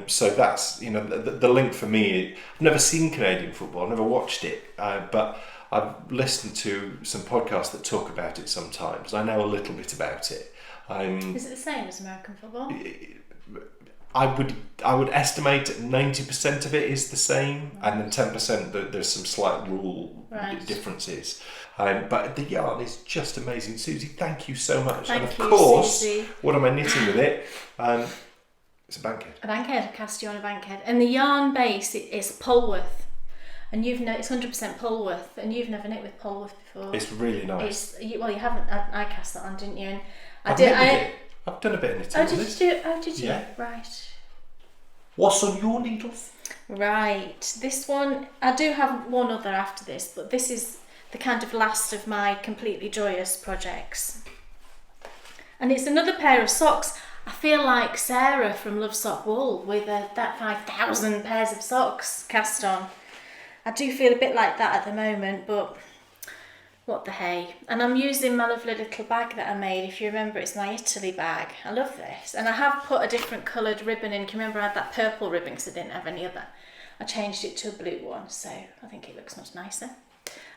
So that's the link for me. I've never seen Canadian football, I've never watched it, but I've listened to some podcasts that talk about it sometimes. I know a little bit about it. Is it the same as American football? I would estimate 90% of it is the same, and then 10% there's some slight rule differences. But the yarn is just amazing. Susie, thank you so much. Thank and of you, course, Susie. What am I knitting with it? It's a bankhead. A bankhead, a cast yarn, a bankhead. And the yarn base is Polwarth. And it's 100% Polwarth, and you've never knit with Polwarth before. It's really nice. You haven't. I cast that on, didn't you? And I've done a bit of knitting. Oh, did you? Yeah. Right. What's on your needles? Right. This one, I do have one other after this, but this is the kind of last of my completely joyous projects. And it's another pair of socks. I feel like Sarah from Love Sock Wool with that 5,000 pairs of socks cast on. I do feel a bit like that at the moment, but what the hey. And I'm using my lovely little bag that I made. If you remember, it's my Italy bag. I love this. And I have put a different coloured ribbon in. Can you remember I had that purple ribbon because I didn't have any other? I changed it to a blue one, so I think it looks much nicer.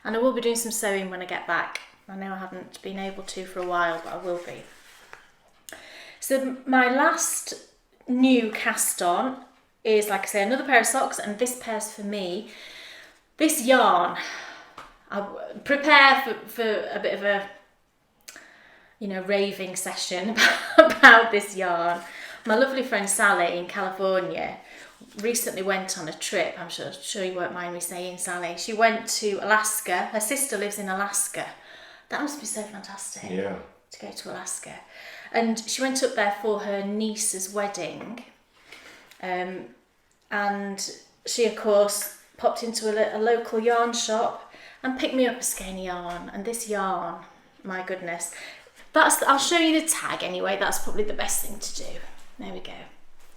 And I will be doing some sewing when I get back. I know I haven't been able to for a while, but I will be. So my last new cast on is, like I say, another pair of socks, and this pair's for me. This yarn, I prepare for a bit of a, raving session about this yarn. My lovely friend Sally in California recently went on a trip. I'm sure you won't mind me saying, Sally. She went to Alaska. Her sister lives in Alaska. That must be so fantastic. Yeah. To go to Alaska. And she went up there for her niece's wedding. And she, of course, popped into a local yarn shop and picked me up a skein of yarn. And this yarn, my goodness, I'll show you the tag anyway. That's probably the best thing to do. There we go.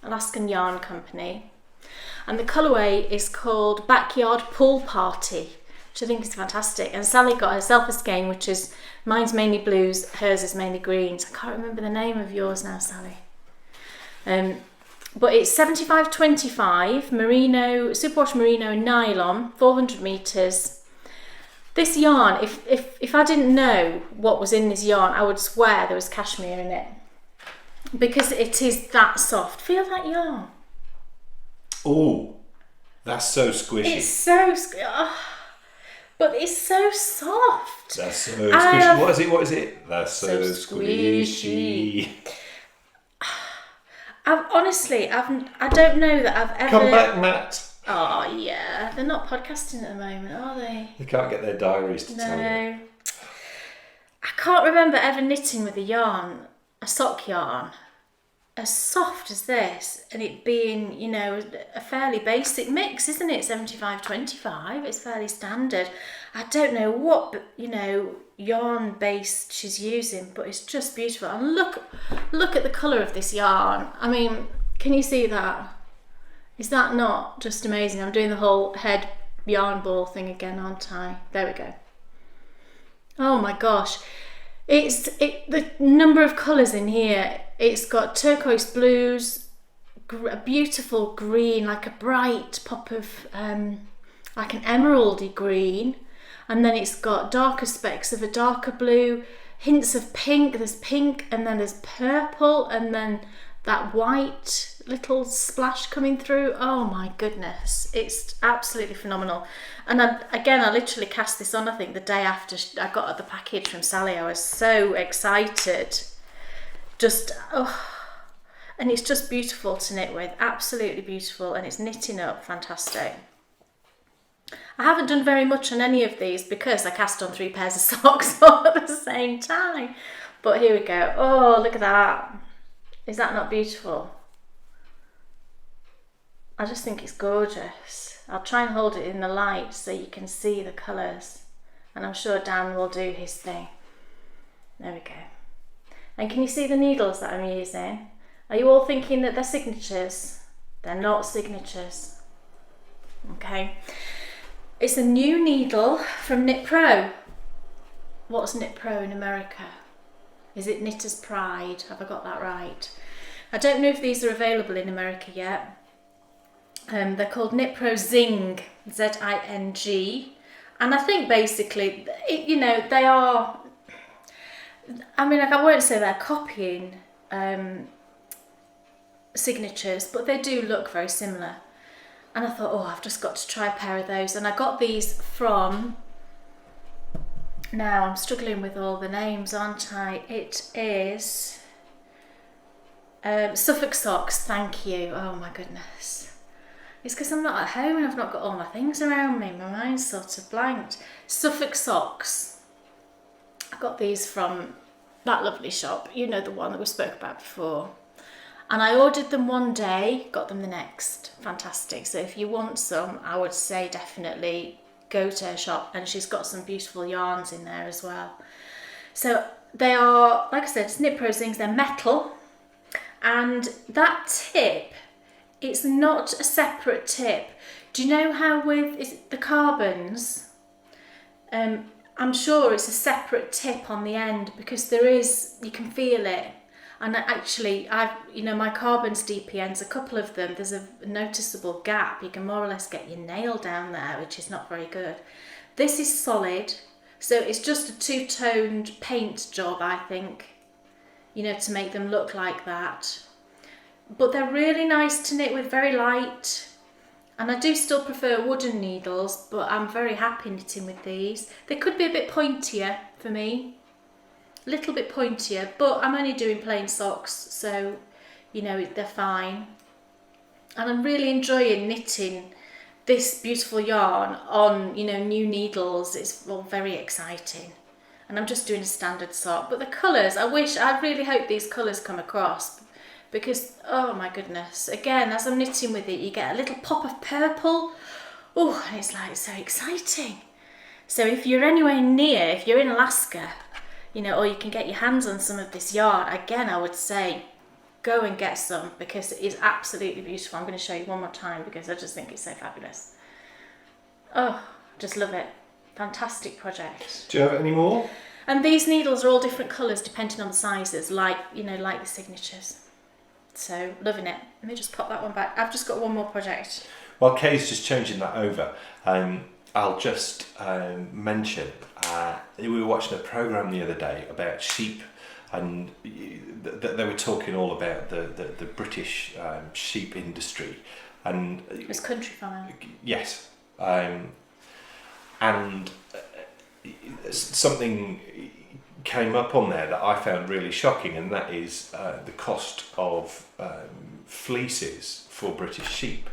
Alaskan Yarn Company. And the colourway is called Backyard Pool Party, which I think is fantastic. And Sally got herself a skein, which is, mine's mainly blues, hers is mainly greens. I can't remember the name of yours now, Sally. But it's 75-25 merino, superwash merino nylon, 400 metres. This yarn, if I didn't know what was in this yarn, I would swear there was cashmere in it. Because it is that soft. Feel that yarn. Oh, that's so squishy. It's so but it's so soft. That's so squishy. What is it? That's so squishy. I don't know that I've ever... Come back, Matt. Oh, yeah. They're not podcasting at the moment, are they? They can't get their diaries to tell you. No. I can't remember ever knitting with a sock yarn, as soft as this, and it being, a fairly basic mix, isn't it? 75-25, it's fairly standard. I don't know what, yarn base she's using, but it's just beautiful. And look at the colour of this yarn. I mean, can you see that? Is that not just amazing? I'm doing the whole head yarn ball thing again, aren't I? There we go. Oh my gosh. The number of colours in here. It's got turquoise blues, a beautiful green, like a bright pop of like an emeraldy green, and then it's got darker specks of a darker blue, hints of pink. There's pink, and then there's purple, and then that white little splash coming through. Oh my goodness, it's absolutely phenomenal. And I literally cast this on, I think the day after I got the package from Sally. I was so excited, and it's just beautiful to knit with, absolutely beautiful, and it's knitting up fantastic. I haven't done very much on any of these because I cast on 3 pairs of socks all at the same time, but here we go. Oh, look at that. Is that not beautiful? I just think it's gorgeous. I'll try and hold it in the light so you can see the colours, and I'm sure Dan will do his thing. There we go. And can you see the needles that I'm using? Are you all thinking that they're signatures? They're not signatures. Okay. It's a new needle from Knit Pro. What's Knit Pro in America? Is it Knitter's Pride? Have I got that right? I don't know if these are available in America yet. They're called Knit Pro Zing, Z-I-N-G. And I think basically, they are, I mean, like, I won't say they're copying signatures, but they do look very similar. And I thought, I've just got to try a pair of those. And I got these from, now I'm struggling with all the names, aren't I? It is Suffolk Socks, thank you. Oh my goodness. It's because I'm not at home and I've not got all my things around me. My mind's sort of blanked. Suffolk Socks. I got these from that lovely shop. You know, the one that we spoke about before. And I ordered them one day, got them the next. Fantastic. So if you want some, I would say definitely go to her shop. And she's got some beautiful yarns in there as well. So they are, like I said, it's Knit Pro things. They're metal. And that tip, it's not a separate tip. Do you know how with the carbons, I'm sure it's a separate tip on the end because you can feel it. And actually, my carbons DPNs, a couple of them, there's a noticeable gap. You can more or less get your nail down there, which is not very good. This is solid, so it's just a 2-toned paint job, I think, to make them look like that. But they're really nice to knit with, very light. And I do still prefer wooden needles, but I'm very happy knitting with these. They could be a bit pointier for me. A little bit pointier, but I'm only doing plain socks, so, they're fine. And I'm really enjoying knitting this beautiful yarn on, new needles. It's all very exciting. And I'm just doing a standard sock. But the colours, I really hope these colours come across. Because, oh my goodness, again, as I'm knitting with it, you get a little pop of purple. Oh, and it's like so exciting. So if you're anywhere near, if you're in Alaska, or you can get your hands on some of this yarn, again, I would say go and get some because it is absolutely beautiful. I'm going to show you one more time because I just think it's so fabulous. Oh, just love it. Fantastic project. Do you have any more? And these needles are all different colours depending on the sizes, like the signatures. So, loving it. Let me just pop that one back. I've just got one more project. While Kay's just changing that over, I'll just mention we were watching a programme the other day about sheep, and they were talking all about the British sheep industry. And it was Country Farm. Yes. And something came up on there that I found really shocking, and that is the cost of fleeces for British sheep.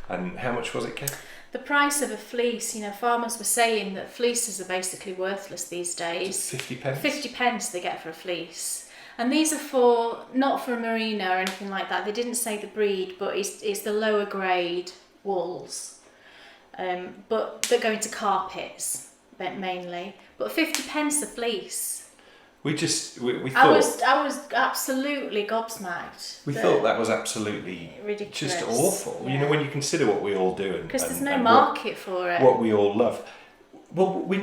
And how much was it, Kate? The price of a fleece, farmers were saying that fleeces are basically worthless these days. 50 pence? 50 pence they get for a fleece. And these are not for merino or anything like that. They didn't say the breed, but it's the lower grade wools. But they're going to carpets mainly. But 50 pence a fleece. We thought I was absolutely gobsmacked. We thought that was absolutely ridiculous. Just awful. Yeah. When you consider what we all do, because there's no market for it. What we all love. Well, we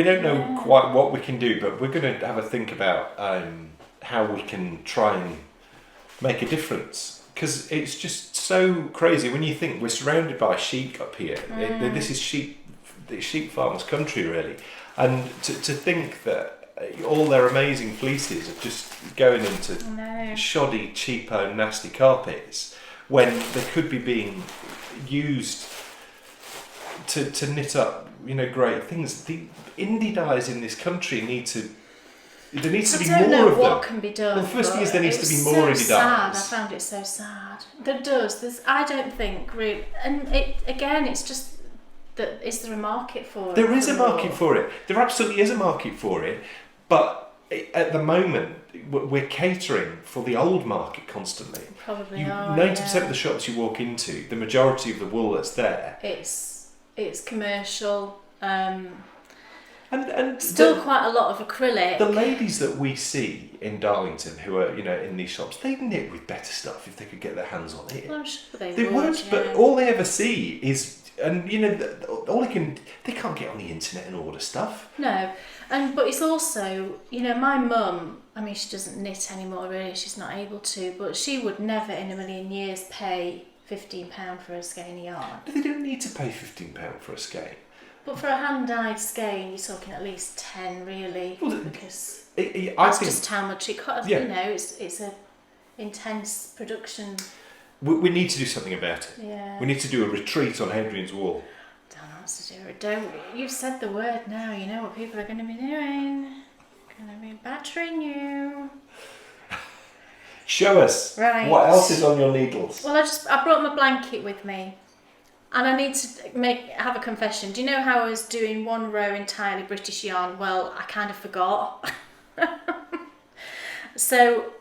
don't know quite what we can do, but we're going to have a think about how we can try and make a difference because it's just so crazy when you think we're surrounded by sheep up here. This is sheep farmers' country, really, and to think that all their amazing fleeces are just going into shoddy, cheapo, nasty carpets when they could be being used to knit up, great things. The indie dyers in this country there needs to be more of them. I don't know what can be done. Well, the first thing is there needs to be more indie sad. dyers. I found it so sad. There does. I don't think really, and it's just that is there a market for it? There is a market for it. There absolutely is a market for it, but at the moment we're catering for the old market constantly. Probably 90% of the shops you walk into, the majority of the wool that's there, it's commercial. And still quite a lot of acrylic. The ladies that we see in Darlington who are, in these shops, they knit with better stuff if they could get their hands on it. Well, I'm sure they would, but all they ever see is, they can't get on the internet and order stuff. No, but it's also, my mum, she doesn't knit anymore really, she's not able to, but she would never in a million years pay £15 for a skein of yarn. But they don't need to pay £15 for a skein. But for a hand-dyed skein, you're talking at least 10 really, because I that's think, just how much it costs. It's a intense production. We need to do something about it. Yeah. We need to do a retreat on Hadrian's Wall. Don't know what to do. You've said the word now. You know what people are going to be doing. Going to be battering you. Show us. Right. What else is on your needles? Well, I brought my blanket with me. And I need to have a confession. Do you know how I was doing one row entirely British yarn? Well, I kind of forgot. So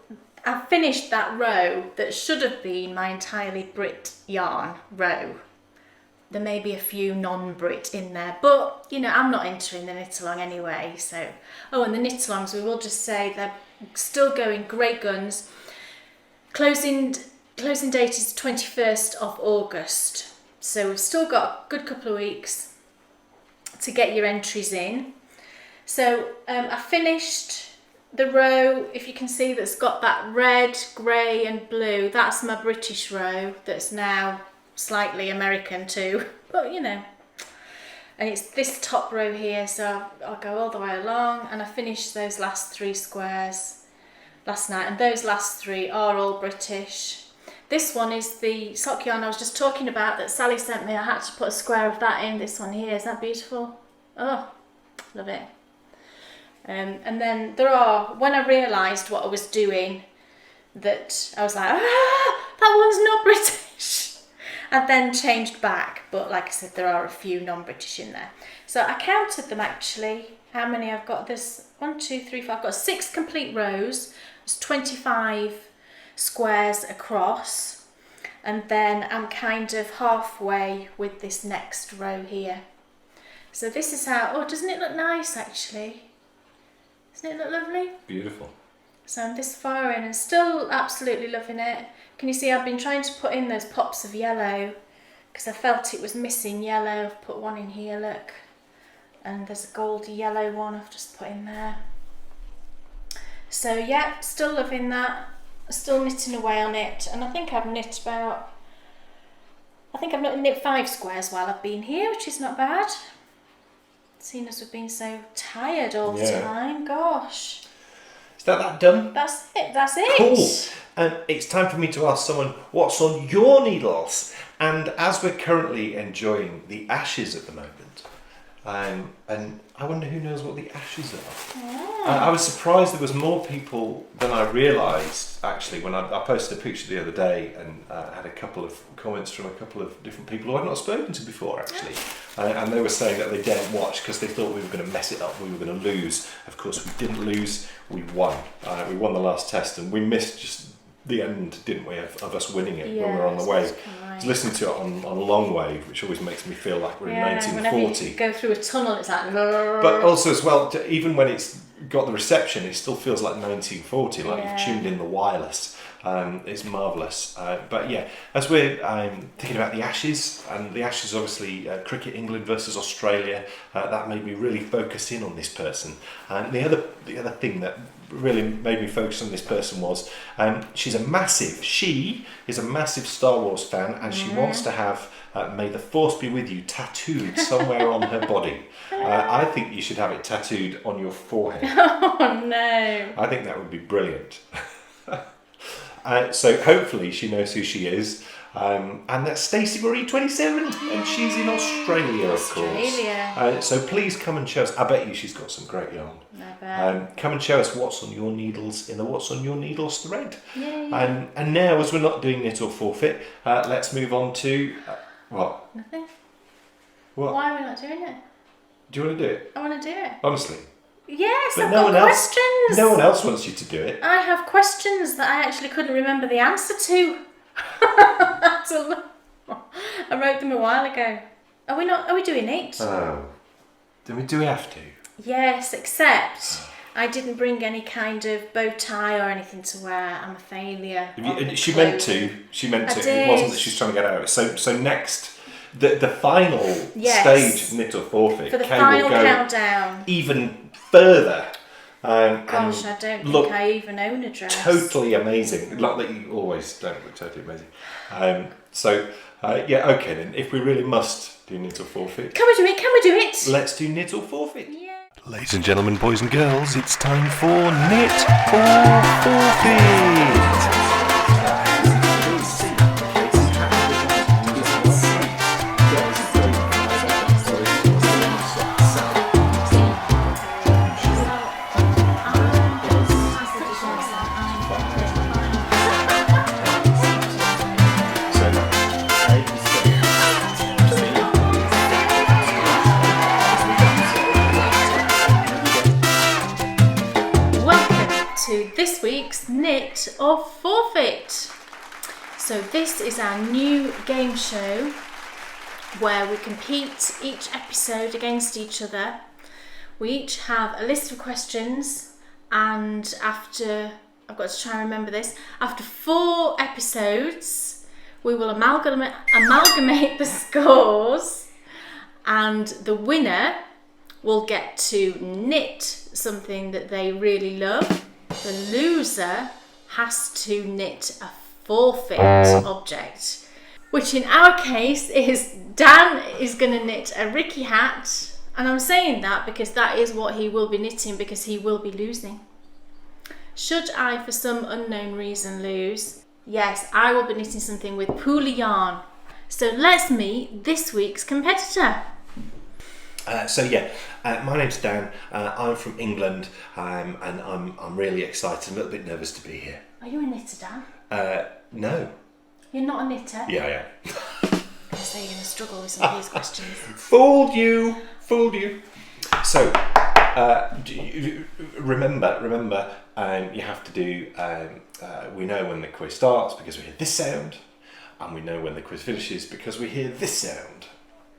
I finished that row that should have been my entirely Brit yarn row. There may be a few non-Brit in there, but I'm not entering the knit along anyway. So, and the knit alongs, we will just say they're still going great guns. Closing date is 21st of August. So we've still got a good couple of weeks to get your entries in. So I finished the row, if you can see, that's got that red, grey and blue. That's my British row that's now slightly American too, but and it's this top row here, so I'll go all the way along, and I finished those last 3 squares last night, and those last 3 are all British. This one is the sock yarn I was just talking about that Sally sent me. I had to put a square of that in. This one here, is that beautiful? Oh, love it. And then when I realised what I was doing, that I was like, that one's not British. I then changed back, but like I said, there are a few non-British in there. So I counted them actually, how many I've got. There's 1, 2, 3, 4, I've got 6 complete rows. There's 25 squares across, and then I'm kind of halfway with this next row here. So this is how, doesn't it look nice actually? Doesn't it look lovely? Beautiful. So I'm this far in and still absolutely loving it. Can you see I've been trying to put in those pops of yellow because I felt it was missing yellow. I've put one in here, look, and there's a goldy yellow one I've just put in there. So yeah, still loving that. Still knitting away on it, and I think I've knit 5 squares while I've been here, which is not bad, seeing as we've been so tired all the time. Gosh, is that done? That's it. Cool. And it's time for me to ask someone what's on your needles. And as we're currently enjoying the ashes at the moment, and I wonder who knows what the ashes are. I was surprised there was more people than I realised actually when I posted a picture the other day, and had a couple of comments from a couple of different people who I'd not spoken to before actually, and they were saying that they daren't watch because they thought we were going to mess it up, we were going to lose. Of course we didn't lose, we won. We won the last test, and we missed just the end, didn't we, of us winning it when we were on the wave. I was listening to it on a long wave, which always makes me feel like we're in 1940. Whenever you go through a tunnel, it's like. But also as well, even when it's got the reception, it still feels like 1940, like you've tuned in the wireless. It's marvellous. But yeah, as we're thinking about the Ashes, and the Ashes obviously cricket, England versus Australia, that made me really focus in on this person. And the other thing that really made me focus on this person was she is a massive Star Wars fan, and she wants to have "May the Force be with you" tattooed somewhere on her body. I think you should have it tattooed on your forehead. Oh no! I think that would be brilliant. So hopefully she knows who she is. And that's Stacey Marie 27, and she's in Australia, of course. So please come and show us. I bet you she's got some great yarn. Come and show us what's on your needles in the What's on Your Needles thread. Yeah. And now, as we're not doing knit or forfeit, let's move on to what? Nothing. What? Why are we not doing it? Do you want to do it? I want to do it. Honestly. Yes, But I've got questions. No one else wants you to do it. I have questions that I actually couldn't remember the answer to. I wrote them a while ago. Are we doing it? Oh. Do we have to? Yes, except I didn't bring any kind of bow tie or anything to wear. I'm a failure. She meant to. It wasn't that she's trying to get out of it. So next, the final stage of knit or forfeit. For the Kay final will go countdown. Even further. Gosh, I don't think I even own a dress. Totally amazing. Not that you always don't look totally amazing. Okay then. If we really must do knit or forfeit. Can we do it? Let's do knit or forfeit. Yeah. Ladies and gentlemen, boys and girls, it's time for knit or forfeit. This week's knit or forfeit. So this is our new game show where we compete each episode against each other. We each have a list of questions, and after 4 episodes we will amalgamate the scores, and the winner will get to knit something that they really love. The loser has to knit a forfeit object, which in our case is Dan is going to knit a Ricky hat, and I'm saying that because that is what he will be knitting, because he will be losing. Should I, for some unknown reason, lose, yes, I will be knitting something with Pooly yarn. So let's meet this week's competitor. My name's Dan. I'm from England, and I'm really excited. A little bit nervous to be here. Are you a knitter, Dan? No. You're not a knitter? Yeah, I am. I say you're going to struggle with some of these questions. Fooled you. So, remember, you have to do. We know when the quiz starts because we hear this sound, and we know when the quiz finishes because we hear this sound.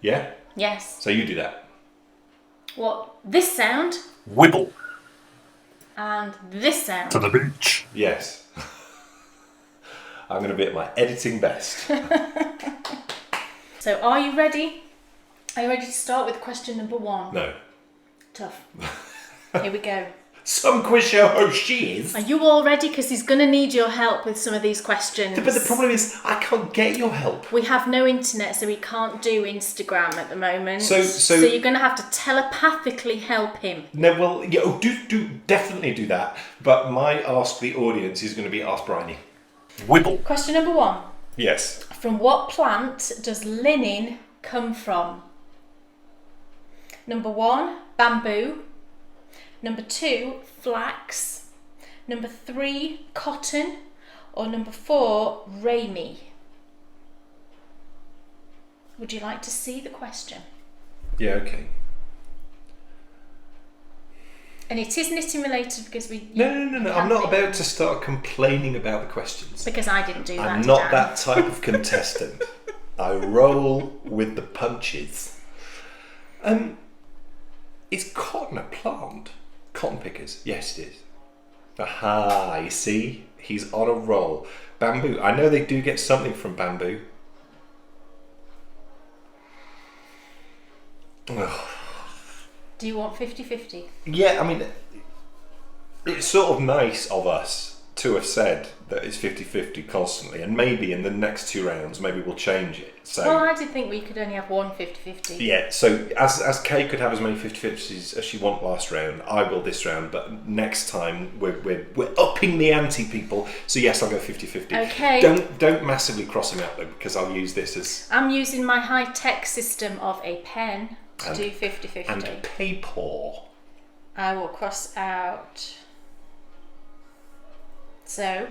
Yeah. Yes. So you do that. What? This sound? Wibble. And this sound? To the beach. Yes. I'm going to be at my editing best. So are you ready? Are you ready to start with question number 1? No. Tough. Here we go. Some quiz show host she is. Are you all ready? Because he's going to need your help with some of these questions. But the problem is, I can't get your help. We have no internet, so we can't do Instagram at the moment. So you're going to have to telepathically help him. No, well, yeah, do definitely do that. But my Ask the Audience is going to be Ask Bryony. Wibble. Question number 1. Yes. From what plant does linen come from? Number 1, bamboo. Number 2, flax. Number 3, cotton. Or number 4, ramie. Would you like to see the question? Yeah, okay. And it is knitting related because No. I'm not about to start complaining about the questions. Because I didn't do that. I'm not that type of contestant. I roll with the punches. Is cotton a plant? Cotton pickers? Yes, it is. Aha, you see? He's on a roll. Bamboo. I know they do get something from bamboo. Ugh. Do you want 50-50? Yeah, I mean, it's sort of nice of us to have said that it's 50-50 constantly, and maybe in the next 2 rounds, maybe we'll change it. So, Well, I did think we could only have one 50-50. yeah, so as Kay could have as many 50-50s as she want last round, I will this round, but next time we're upping the ante, people. So yes, I'll go 50-50. Okay. Don't massively cross him out though, because I'll use this as... I'm using my high-tech system of a pen to do 50-50. And paper. I will cross out. So,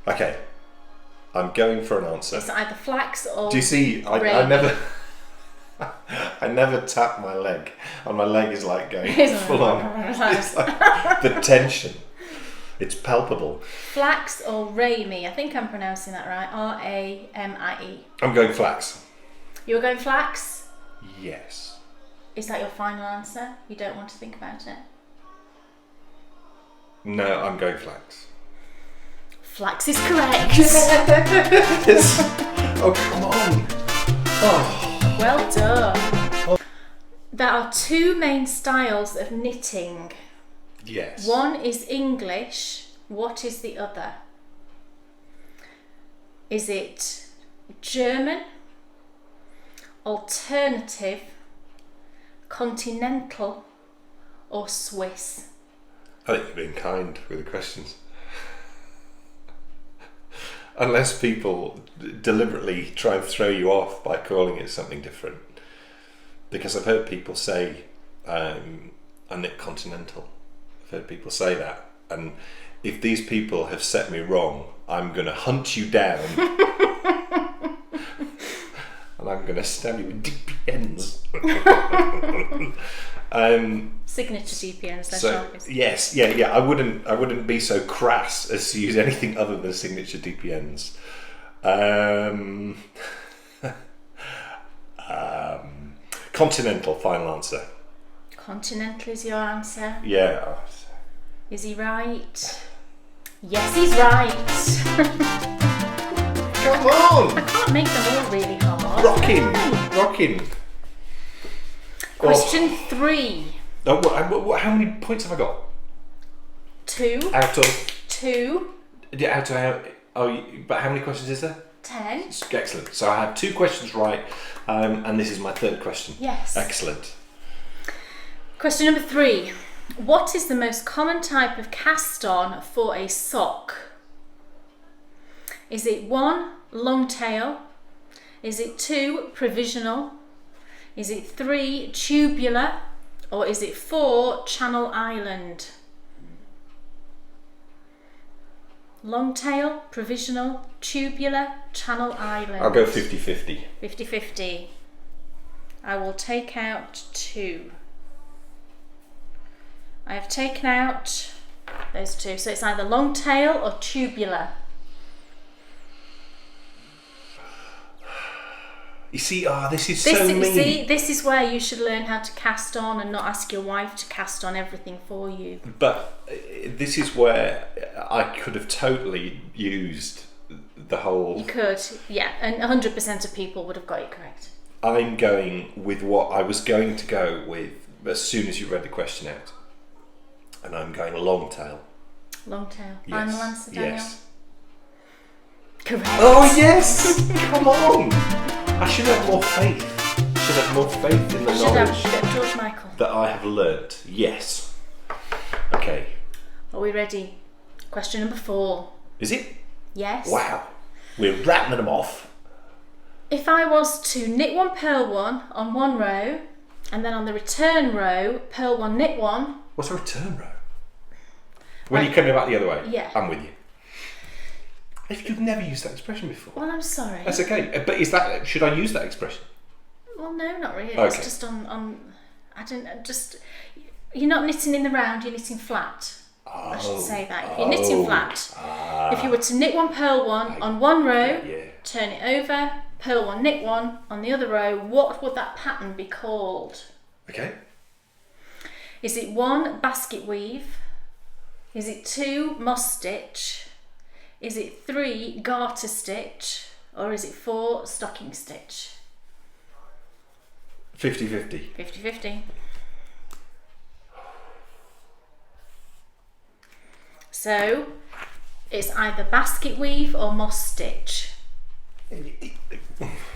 Okay, I'm going for an answer. it's either flax or Do you see? I rain. never, I never tap my leg, and my leg is like going Isn't full it? on. It's like the tension. It's palpable. Flax or Rami. I think I'm pronouncing that right. R-A-M-I-E. I'm going flax. You're going flax? Yes. Is that your final answer? You don't want to think about it? No, I'm going flax. Flax is correct. Yes. Oh, come on. Oh. Well done. There are 2 main styles of knitting. Yes. One is English. What is the other? Is it German, alternative, continental, or Swiss? I think you're being kind with the questions. Unless people deliberately try and throw you off by calling it something different. Because I've heard people say, I knit continental. I've heard people say that. And if these people have set me wrong, I'm going to hunt you down. And I'm going to stab you with DPNs. Signature DPNs, they're So sharpest. yes, yeah. I wouldn't be so crass as to use anything other than signature DPNs. Continental, final answer. Continental is your answer. Yeah. Is he right? Yes, he's right. Come on, I can't make them all really hard. rocking. Question 3. Oh, how many points have I got? 2. Out of 2. out of how? Oh, but how many questions is there? 10. Excellent. So I have 2 questions right, and this is my 3rd question. Yes. Excellent. Question number 3. What is the most common type of cast on for a sock? Is it 1, long tail? Is it 2, provisional? Is it 3, tubular? Or is it 4, Channel Island? Long tail, provisional, tubular, Channel Island. I'll go 50-50. 50-50. I will take out 2. I have taken out those 2. So it's either long tail or tubular. You see, this is so mean. See, this is where you should learn how to cast on and not ask your wife to cast on everything for you. But this is where I could have totally used the whole... You could, yeah, and 100% of people would have got it correct. I'm going with what I was going to go with as soon as you read the question out. And I'm going long tail. Long tail. Yes. Final answer, Daniel? Yes. Correct. Oh, yes! Come on! I should have more faith. I should have more faith in the Should knowledge have George Michael. that I have learnt. Yes. Okay. Are we ready? Question number 4. Is it? Yes. Wow. We're rattling them off. If I was to knit 1, purl 1 on one row, and then on the return row, purl 1, knit 1. What's a return row? When you're coming back the other way? Yeah. I'm with you. If you've never used that expression before. Well, I'm sorry. That's okay. But is that, should I use that expression? Well, no, not really. Okay. It's just on I don't, just, you're not knitting in the round, you're knitting flat. I should say that. If you're knitting flat, if you were to knit 1, purl 1 on one row, turn it over, purl 1, knit 1 on the other row, what would that pattern be called? Okay. Is it 1, basket weave, Is it 2, moss stitch? Is it 3, garter stitch? Or is it 4, stocking stitch? 50-50. 50-50. So it's either basket weave or moss stitch.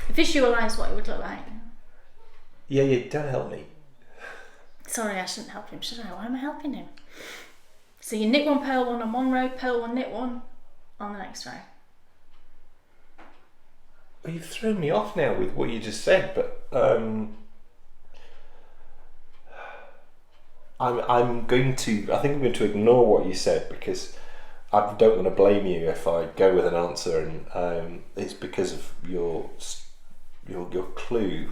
Visualise what it would look like. Yeah, don't help me. Sorry, I shouldn't help him, should I? Why am I helping him? So you knit 1, purl 1 on one row, purl 1, knit 1 on the next row. Well, you've thrown me off now with what you just said, but I think I'm going to ignore what you said because I don't want to blame you if I go with an answer and it's because of your clue.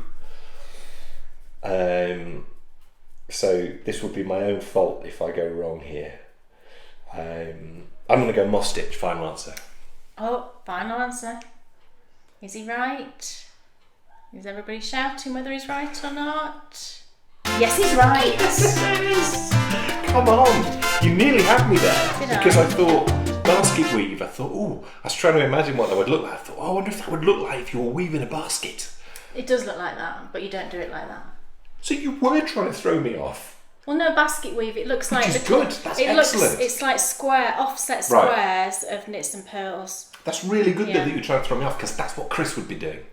So this would be my own fault if I go wrong here. I'm going to go moss stitch, final answer. Oh, final answer. Is he right? Is everybody shouting whether he's right or not? Yes, he's right. Yes! Come on, you nearly had me there. Did I? Because I thought basket weave. I was trying to imagine what that would look like. I thought, I wonder if that would look like if you were weaving a basket. It does look like that, but you don't do it like that. So you were trying to throw me off. Well, no, basket weave. It looks like Which is good. That's excellent. It's like offset squares of knits and purls. That's really good Yeah. that you're trying to throw me off because that's what Chris would be doing.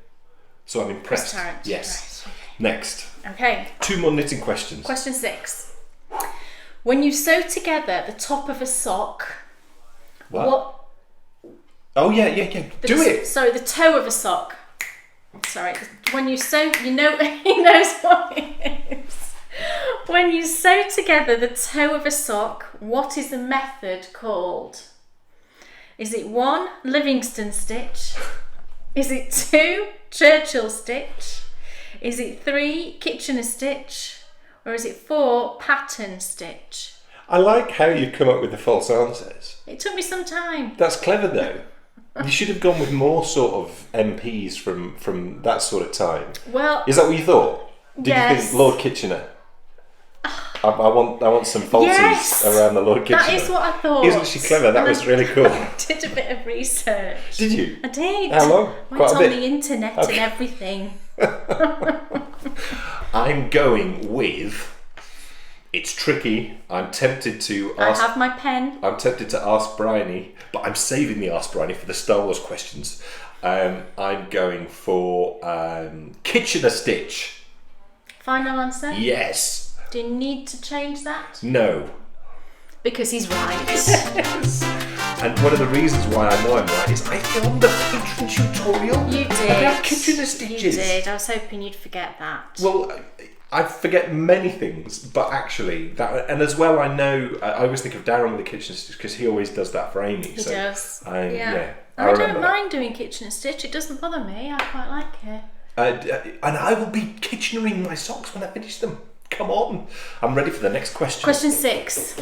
So I'm impressed. Chris Tarrant. Yes. Right. Next. Okay. 2 more knitting questions. Question 6. When you sew together the top of a sock, what? Oh yeah. Do it. Sorry, the toe of a sock. Sorry. When you sew, he knows what it is. When you sew together the toe of a sock, what is the method called? Is it 1, Livingston stitch? Is it 2, Churchill stitch? Is it 3, Kitchener stitch? Or is it 4, pattern stitch? I like how you come up with the false answers. It took me some time. That's clever though. You should have gone with more sort of MPs from that sort of time. Well, is that what you thought? Did you yes. think Lord Kitchener? I want some falsies around the Lord Kitchener. That is what I thought. Isn't she clever? That was really cool. I did a bit of research. Did you? I did. How long? Went Quite a on bit. the internet and everything. I'm going with. It's tricky. I'm tempted to ask. I have my pen. I'm tempted to ask Bryony, but I'm saving the Ask Bryony for the Star Wars questions. I'm going for Kitchener stitch. Final answer? Yes. Do you need to change that? No. Because he's right. Yes. And one of the reasons why I know I'm right is I filmed a Patron tutorial You did. about Kitchener stitches. You did. I was hoping you'd forget that. Well, I forget many things, but actually that, and as well, I know I always think of Darren with the Kitchener stitch because he always does that for Amy. He does. Yeah. I don't mind doing Kitchener stitch. It doesn't bother me. I quite like it. And I will be Kitchenering my socks when I finish them. Come on. I'm ready for the next question. Question 6.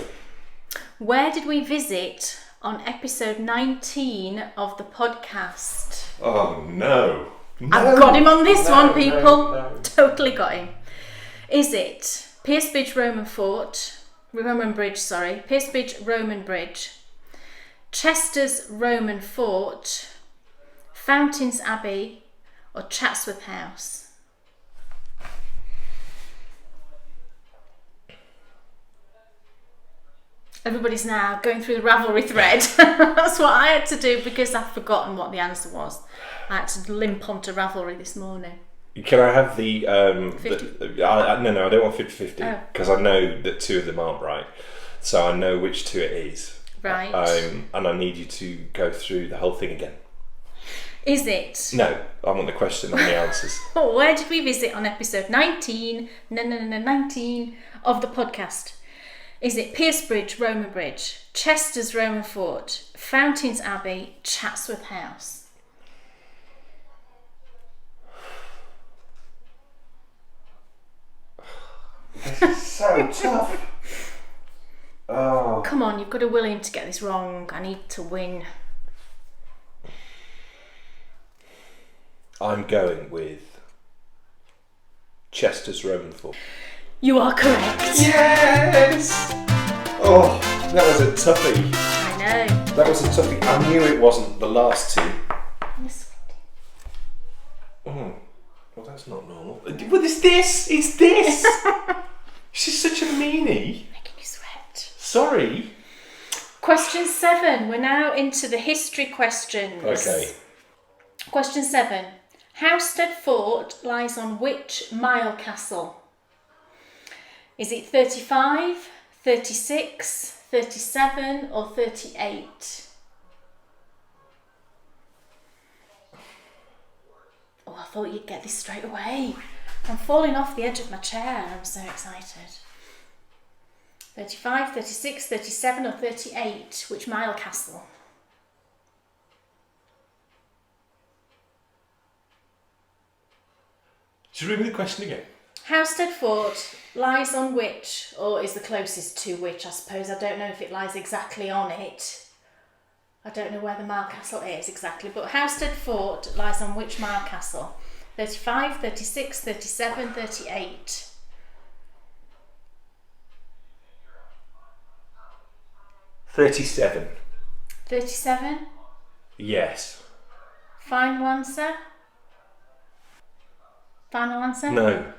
Where did we visit on episode 19 of the podcast? Oh, no. I've got him on this one, people. No. Totally got him. Is it Piercebridge Roman Bridge, Chester's Roman Fort, Fountains Abbey, or Chatsworth House? Everybody's now going through the Ravelry thread. That's what I had to do because I've forgotten what the answer was. I had to limp onto Ravelry this morning. Can I have the... 50? no, I don't want 50-50 Oh. because I know that 2 of them aren't right. So I know which 2 it is. Right. And I need you to go through the whole thing again. Is it? No, I want the question and the answers. Where did we visit on episode 19 of the podcast? Is it Piercebridge Roman Bridge, Chester's Roman Fort, Fountains Abbey, Chatsworth House? This is so tough. Oh. Come on, you've got to will him to get this wrong. I need to win. I'm going with Chester's Roman Fort. You are correct. Yes! Oh, That was a toughie. I know. That was a toughie. I knew it wasn't the last two. Yes. Oh, well, that's not normal. Well, it's this. It's this. She's such a meanie. Making you sweat. Sorry. Question 7. We're now into the history questions. Okay. Question 7. Housestead Fort lies on which mile castle? Is it 35, 36, 37 or 38? Oh, I thought you'd get this straight away. I'm falling off the edge of my chair. I'm so excited. 35, 36, 37 or 38? Which mile castle? Should we read me the question again? Housestead Fort lies on which, or is the closest to which, I suppose. I don't know if it lies exactly on it. I don't know where the mile castle is exactly, but Housestead Fort lies on which mile castle? 35, 36, 37, 38. 37. 37? Yes. Final answer? Final answer? No.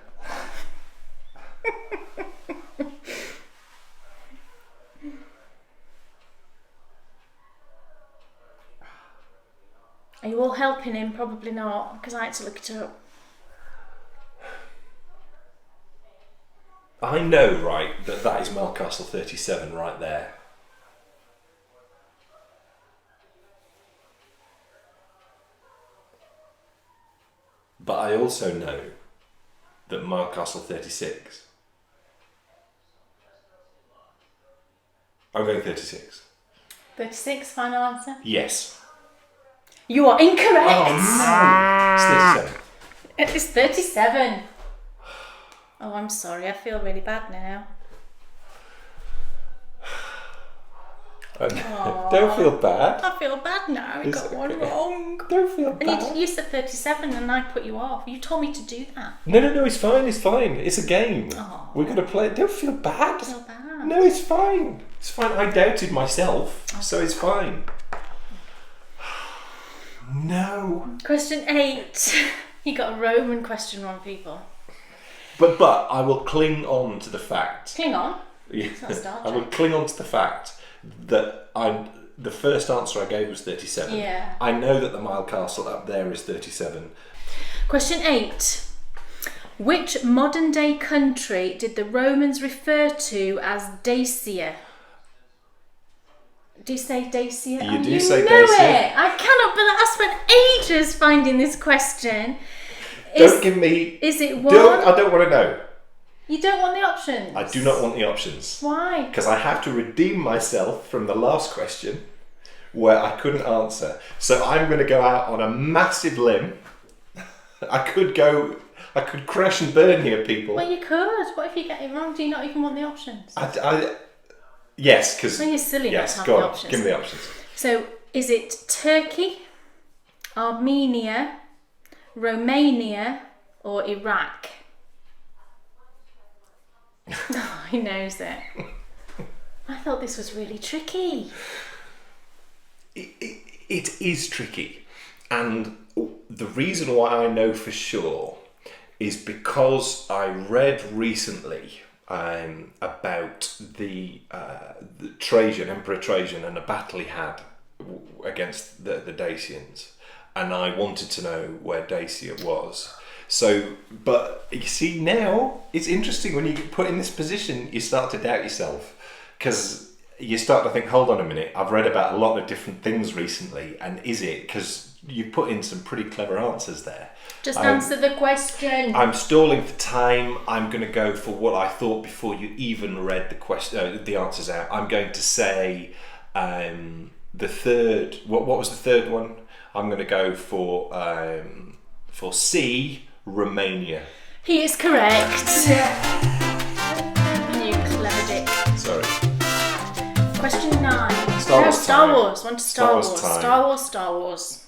Are you all helping him? Probably not, because I had to look it up. I know, right, that is Malcastle 37 right there. But I also know that Malcastle 36. I'm going 36. 36, final answer? Yes. You are incorrect! Oh no! It's 37. It is 37. Oh, I'm sorry, I feel really bad now. Don't feel bad. I feel bad now, I got one wrong. Don't feel And bad. you said 37 and I put you off. You told me to do that. No, it's fine, it's fine. It's a game. Oh. We're going to play it. Don't feel bad. I feel bad. No, it's fine. It's fine. I doubted myself, so it's fine. No. Question 8. You got a Roman question wrong, people. But I will cling on to the fact. Cling on. Yeah, It's not Star I will Trek. cling on to the fact that the first answer I gave was 37. Yeah. I know that the Mile Castle up there is 37. Question 8. Which modern day country did the Romans refer to as Dacia? Do you say Dacia? You do you say know Dacia. it. I cannot, but I spent ages finding this question. Don't give me. Is it one? I don't want to know. You don't want the options? I do not want the options. Why? Because I have to redeem myself from the last question where I couldn't answer. So I'm going to go out on a massive limb. I could crash and burn here, people. Well, you could. What if you get it wrong? Do you not even want the options? Yes, because... Well, you're silly not to have go the on, options. give me the options. So, is it Turkey, Armenia, Romania, or Iraq? Oh, he knows it. I thought this was really tricky. It is tricky. And the reason why I know for sure is because I read recently about the Trajan, Emperor Trajan, and a battle he had against the Dacians. And I wanted to know where Dacia was. So, but you see now, it's interesting when you get put in this position, you start to doubt yourself. Because you start to think, hold on a minute, I've read about a lot of different things recently, and is it? Because you put in some pretty clever answers there. Just answer the question. I'm stalling for time. I'm going to go for what I thought before you even read the answers out. I'm going to say the third. What was the third one? I'm going to go for C, Romania. He is correct. You clever dick. Sorry. Question 9. Star Wars time. Wars. Want to Star Wars. time. Star Wars.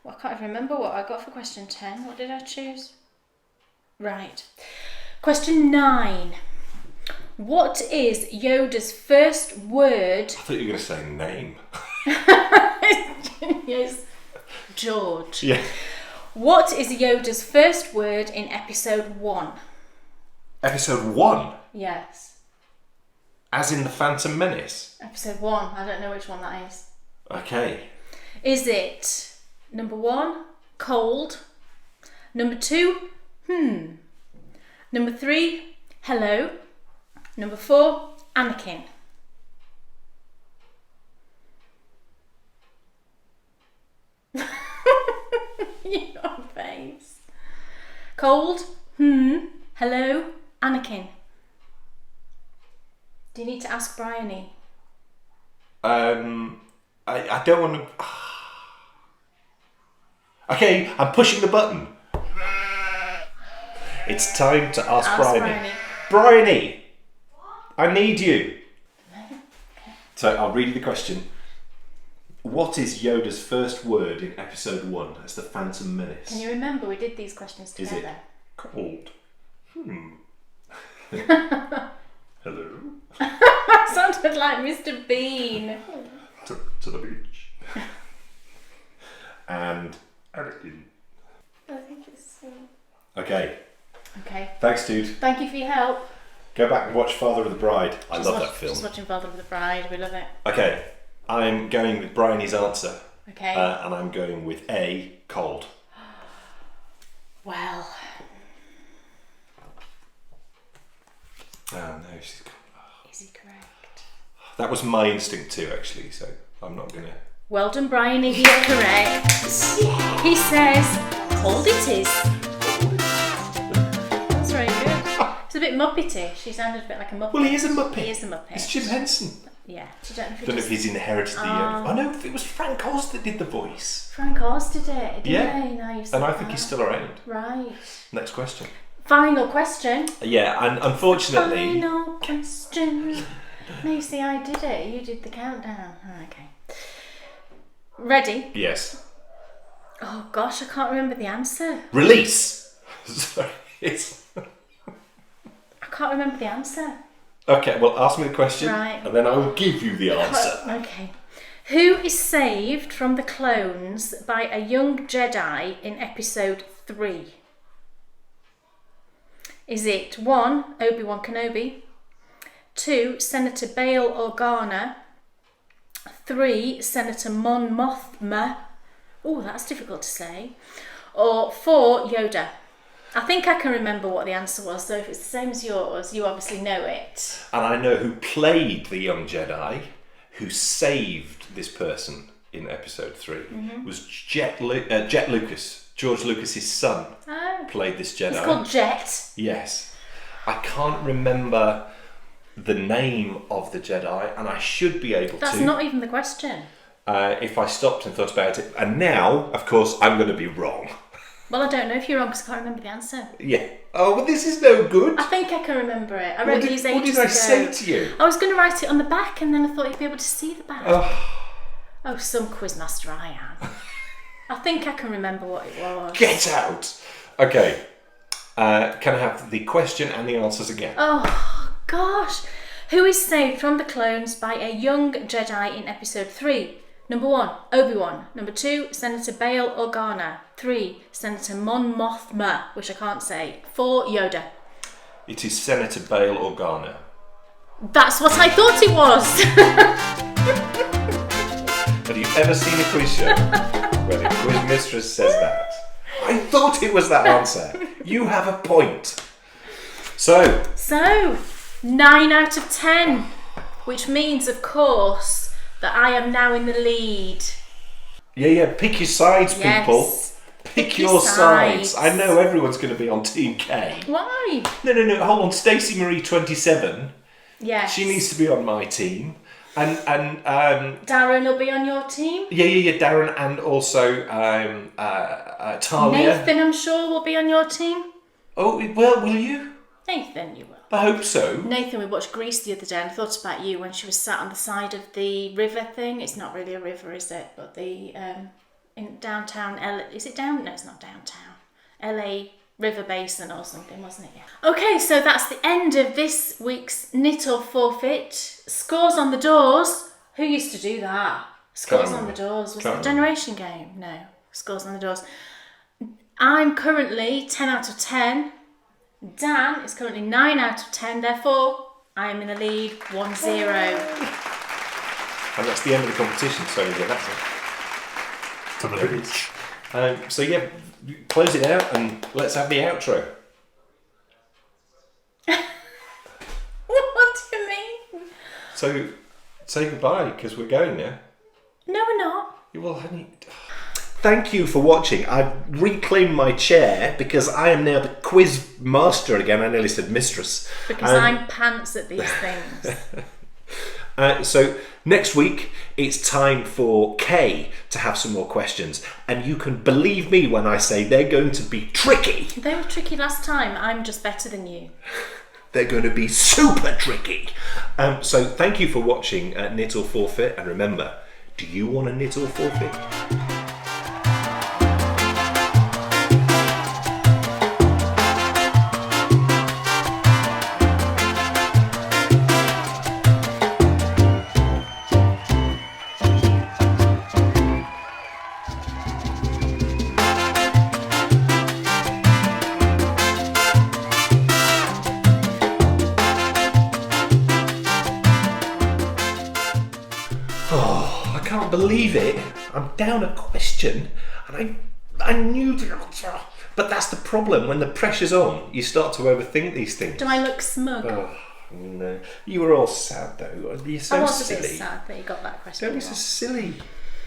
Well, I can't even remember what I got for question 10. What did I choose? Right. Question 9. What is Yoda's first word? I thought you were going to say name. Yes, George. Yeah. What is Yoda's first word in episode 1? Episode 1? Yes. As in the Phantom Menace? Episode 1. I don't know which one that is. Okay. Is it number 1, cold? Number 2, Number 3, hello? Number 4, Anakin. Your face. Cold, hello, Anakin. Do you need to ask Bryony? I don't want to... Okay, I'm pushing the button. It's time to ask Bryony. Bryony! I need you. So I'll read you the question. What is Yoda's first word in episode 1 as the Phantom Menace? Can you remember we did these questions together? Is it cold? Hello? Sounded like Mr. Bean. To the beach. And Anakin. I think it's... Okay. Okay. Thanks, dude. Thank you for your help. Go back and watch Father of the Bride. I love that film. Just watching Father of the Bride. We love it. Okay. I'm going with Bryony's answer. Okay. And I'm going with A, cold. Well. Oh no, she's... Is he correct? That was my instinct too, actually, so I'm not going to... Well done, Bryony. He's correct. He says, cold it is. That's very good. It's a bit Muppety. She sounded a bit like a Muppet. Well, he is a Muppet. He is a Muppet. It's Jim Henson. Yeah. I don't know if he's inherited the... I know it was Frank Oz that did the voice. Frank Oz did it, didn't Yeah. he? No, And I think he's still around. Right. Next question. Final question. Yeah, and unfortunately... Final question. No, you see, I did it. You did the countdown. Oh, okay. Ready? Yes. Oh gosh, I can't remember the answer. Release! Sorry, it's... I can't remember the answer. Okay, well, ask me the question, Right. and then I will give you the answer. Okay. Who is saved from the clones by a young Jedi in episode 3? Is it 1, Obi-Wan Kenobi, 2, Senator Bail Organa, 3, Senator Mon Mothma, oh, that's difficult to say, or 4, Yoda? I think I can remember what the answer was, so if it's the same as yours, you obviously know it. And I know who played the young Jedi, who saved this person in episode 3, was Jet Lucas. George Lucas's son played this Jedi. It's called Jet. Yes. I can't remember the name of the Jedi, and I should be able to. That's not even the question. If I stopped and thought about it. And now, of course, I'm going to be wrong. Well, I don't know if you're wrong because I can't remember the answer. Yeah. Oh, but this is no good. I think I can remember it. I read these ages ago. What did I say to you? I was going to write it on the back and then I thought you'd be able to see the back. Oh, some quizmaster I am. I think I can remember what it was. Get out! Okay. Can I have the question and the answers again? Oh, gosh. Who is saved from the clones by a young Jedi in episode 3? Number 1, Obi-Wan. Number 2, Senator Bail Organa. 3, Senator Mon Mothma, which I can't say. 4, Yoda. It is Senator Bail Organa. That's what I thought it was. Have you ever seen a quiz show where the quiz mistress says that? I thought it was that answer. You have a point. So, 9 out of 10, which means, of course, that I am now in the lead. Yeah, pick your sides, people. Yes. Pick your sides. I know everyone's going to be on Team K. Why? No, hold on. Stacey Marie 27. Yes. She needs to be on my team. And Darren will be on your team. Yeah, Darren, and also Talia. Nathan, I'm sure, will be on your team. Oh, well, will you? Nathan, you will. I hope so. Nathan, we watched Grease the other day and I thought about you when she was sat on the side of the river thing. It's not really a river, is it? But the in downtown LA. Is it down? No, it's not downtown. LA river basin or something, wasn't it? Yeah. Okay, so that's the end of this week's Knit or Forfeit. Scores on the doors. Who used to do that? Scores on the doors. Was it a generation game? No. Scores on the doors. I'm currently 10 out of 10. Dan is currently 9 out of 10. Therefore, I am in the lead 1-0. And that's the end of the competition, so yeah, that's it. Son of a bitch. So yeah, close it out and let's have the outro. What do you mean? So say goodbye because we're going now. No, we're not. Well, thank you for watching. I've reclaimed my chair because I am now the quiz master again. I nearly said mistress. Because I'm pants at these things. So next week it's time for Kay to have some more questions, and you can believe me when I say they're going to be tricky. They were tricky last time. I'm just better than you. They're going to be super tricky. So thank you for watching Knit or Forfeit, and remember, do you want to knit or forfeit? Believe it, I'm down a question and I knew the answer. But that's the problem, when the pressure's on, you start to overthink these things. Do I look smug? Oh, no. You were all sad though. You're so I was silly. a bit sad that you got that question. Don't be so silly.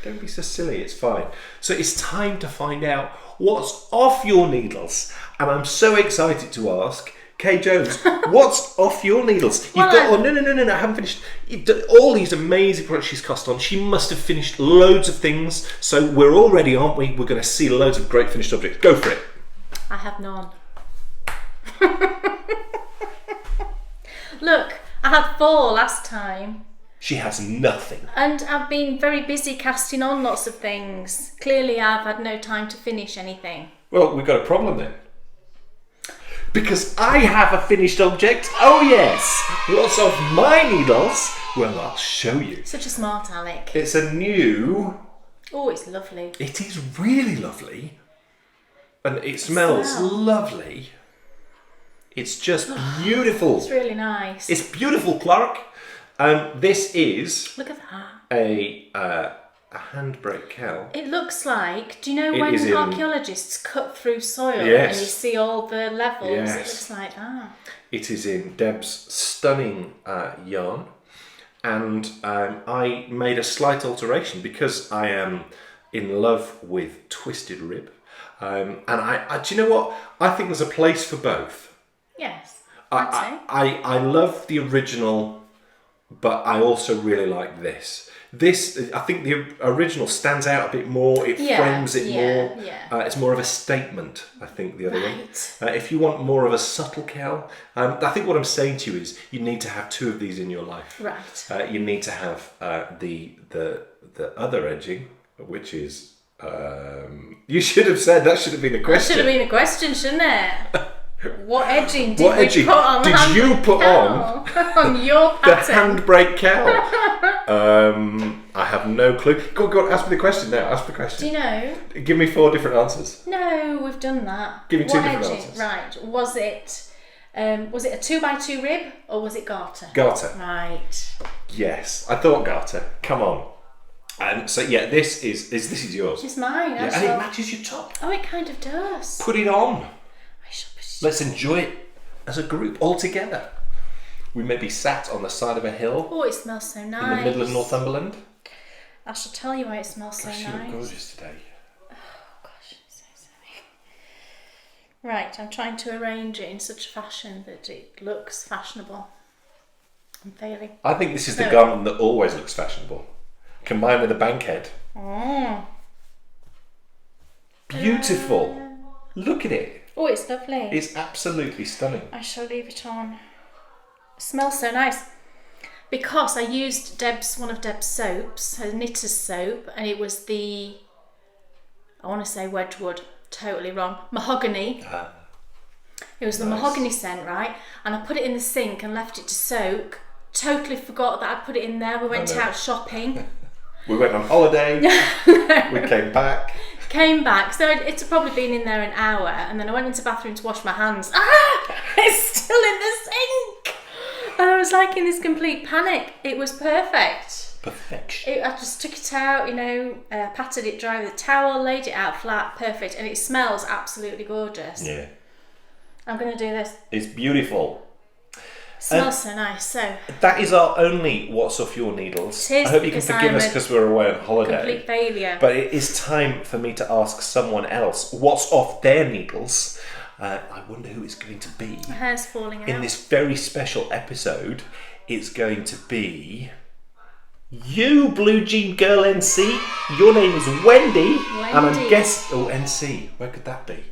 Don't be so silly, it's fine. So it's time to find out what's off your needles. And I'm so excited to ask Kay Jones, what's off your needles? You've got, no, I haven't finished. You've done all these amazing products she's cost on. She must have finished loads of things. So we're all ready, aren't we? We're going to see loads of great finished objects. Go for it. I have none. Look, I had 4 last time. She has nothing. And I've been very busy casting on lots of things. Clearly I've had no time to finish anything. Well, we've got a problem then. Because I have a finished object. Oh yes. What's off my needles? Well, I'll show you. Such a smart Alec. It's a new... Oh, it's lovely. It is really lovely. And it smells lovely. It's just beautiful. It's really nice. It's beautiful, Clark. This is... Look at that. A handbrake cowl. It looks like, do you know when archaeologists cut through soil and you see all the levels? Yes. It looks like that. It is in Deb's stunning yarn, and I made a slight alteration because I am in love with twisted rib, and I do you know what? I think there's a place for both. Yes, I love the original, but I also really like this. This, I think the original stands out a bit more, it frames it more, it's more of a statement, I think, the other one. If you want more of a subtle cowl, I think what I'm saying to you is you need to have 2 of these in your life. Right. You need to have the other edging, which is, you should have said, that should have been a question. That should have been a question, shouldn't it? What edging did you put on? Did you put on your pattern? The handbrake cowl? I have no clue. Go on, ask me the question now. Ask the question. Do you know? Give me 4 different answers. No, we've done that. Give me 2 different answers. Right. Was it a 2x2 rib or was it garter? Garter. Right. Yes, I thought garter. Come on. So yeah, this is yours. It's mine. Yeah, and it matches your top. Oh, it kind of does. Put it on. I shall put it Let's enjoy it as a group, all together. We may be sat on the side of a hill. Oh, it smells so nice. In the middle of Northumberland. I shall tell you why it smells so nice. You look gorgeous today. Oh gosh, it's so silly. Right, I'm trying to arrange it in such a fashion that it looks fashionable. I'm failing. I think this is the garment that always looks fashionable. Combined with a bankhead. Oh. Beautiful. Look at it. Oh, it's lovely. It's absolutely stunning. I shall leave it on. It smells so nice. Because I used one of Deb's soaps, her knitter's soap, and it was the, I want to say Wedgwood, totally wrong, mahogany. It was the mahogany scent, right? And I put it in the sink and left it to soak. Totally forgot that I'd put it in there. We went out shopping. We went on holiday. We came back. So it's probably been in there an hour, and then I went into the bathroom to wash my hands. It's still in the sink! And I was like in this complete panic. It was perfect. Perfection. I just took it out, patted it dry with a towel, laid it out flat, perfect, and it smells absolutely gorgeous. Yeah. I'm going to do this. It's beautiful. Smells so nice. So that is our only What's Off Your Needles. It is, I hope you can forgive us because we're away on holiday. Complete failure. But it is time for me to ask someone else what's off their needles. I wonder who it's going to be. My hair's falling out. In this very special episode, it's going to be you, Blue Jean Girl NC. Your name is Wendy. And I'm guessing... Oh, NC. Where could that be?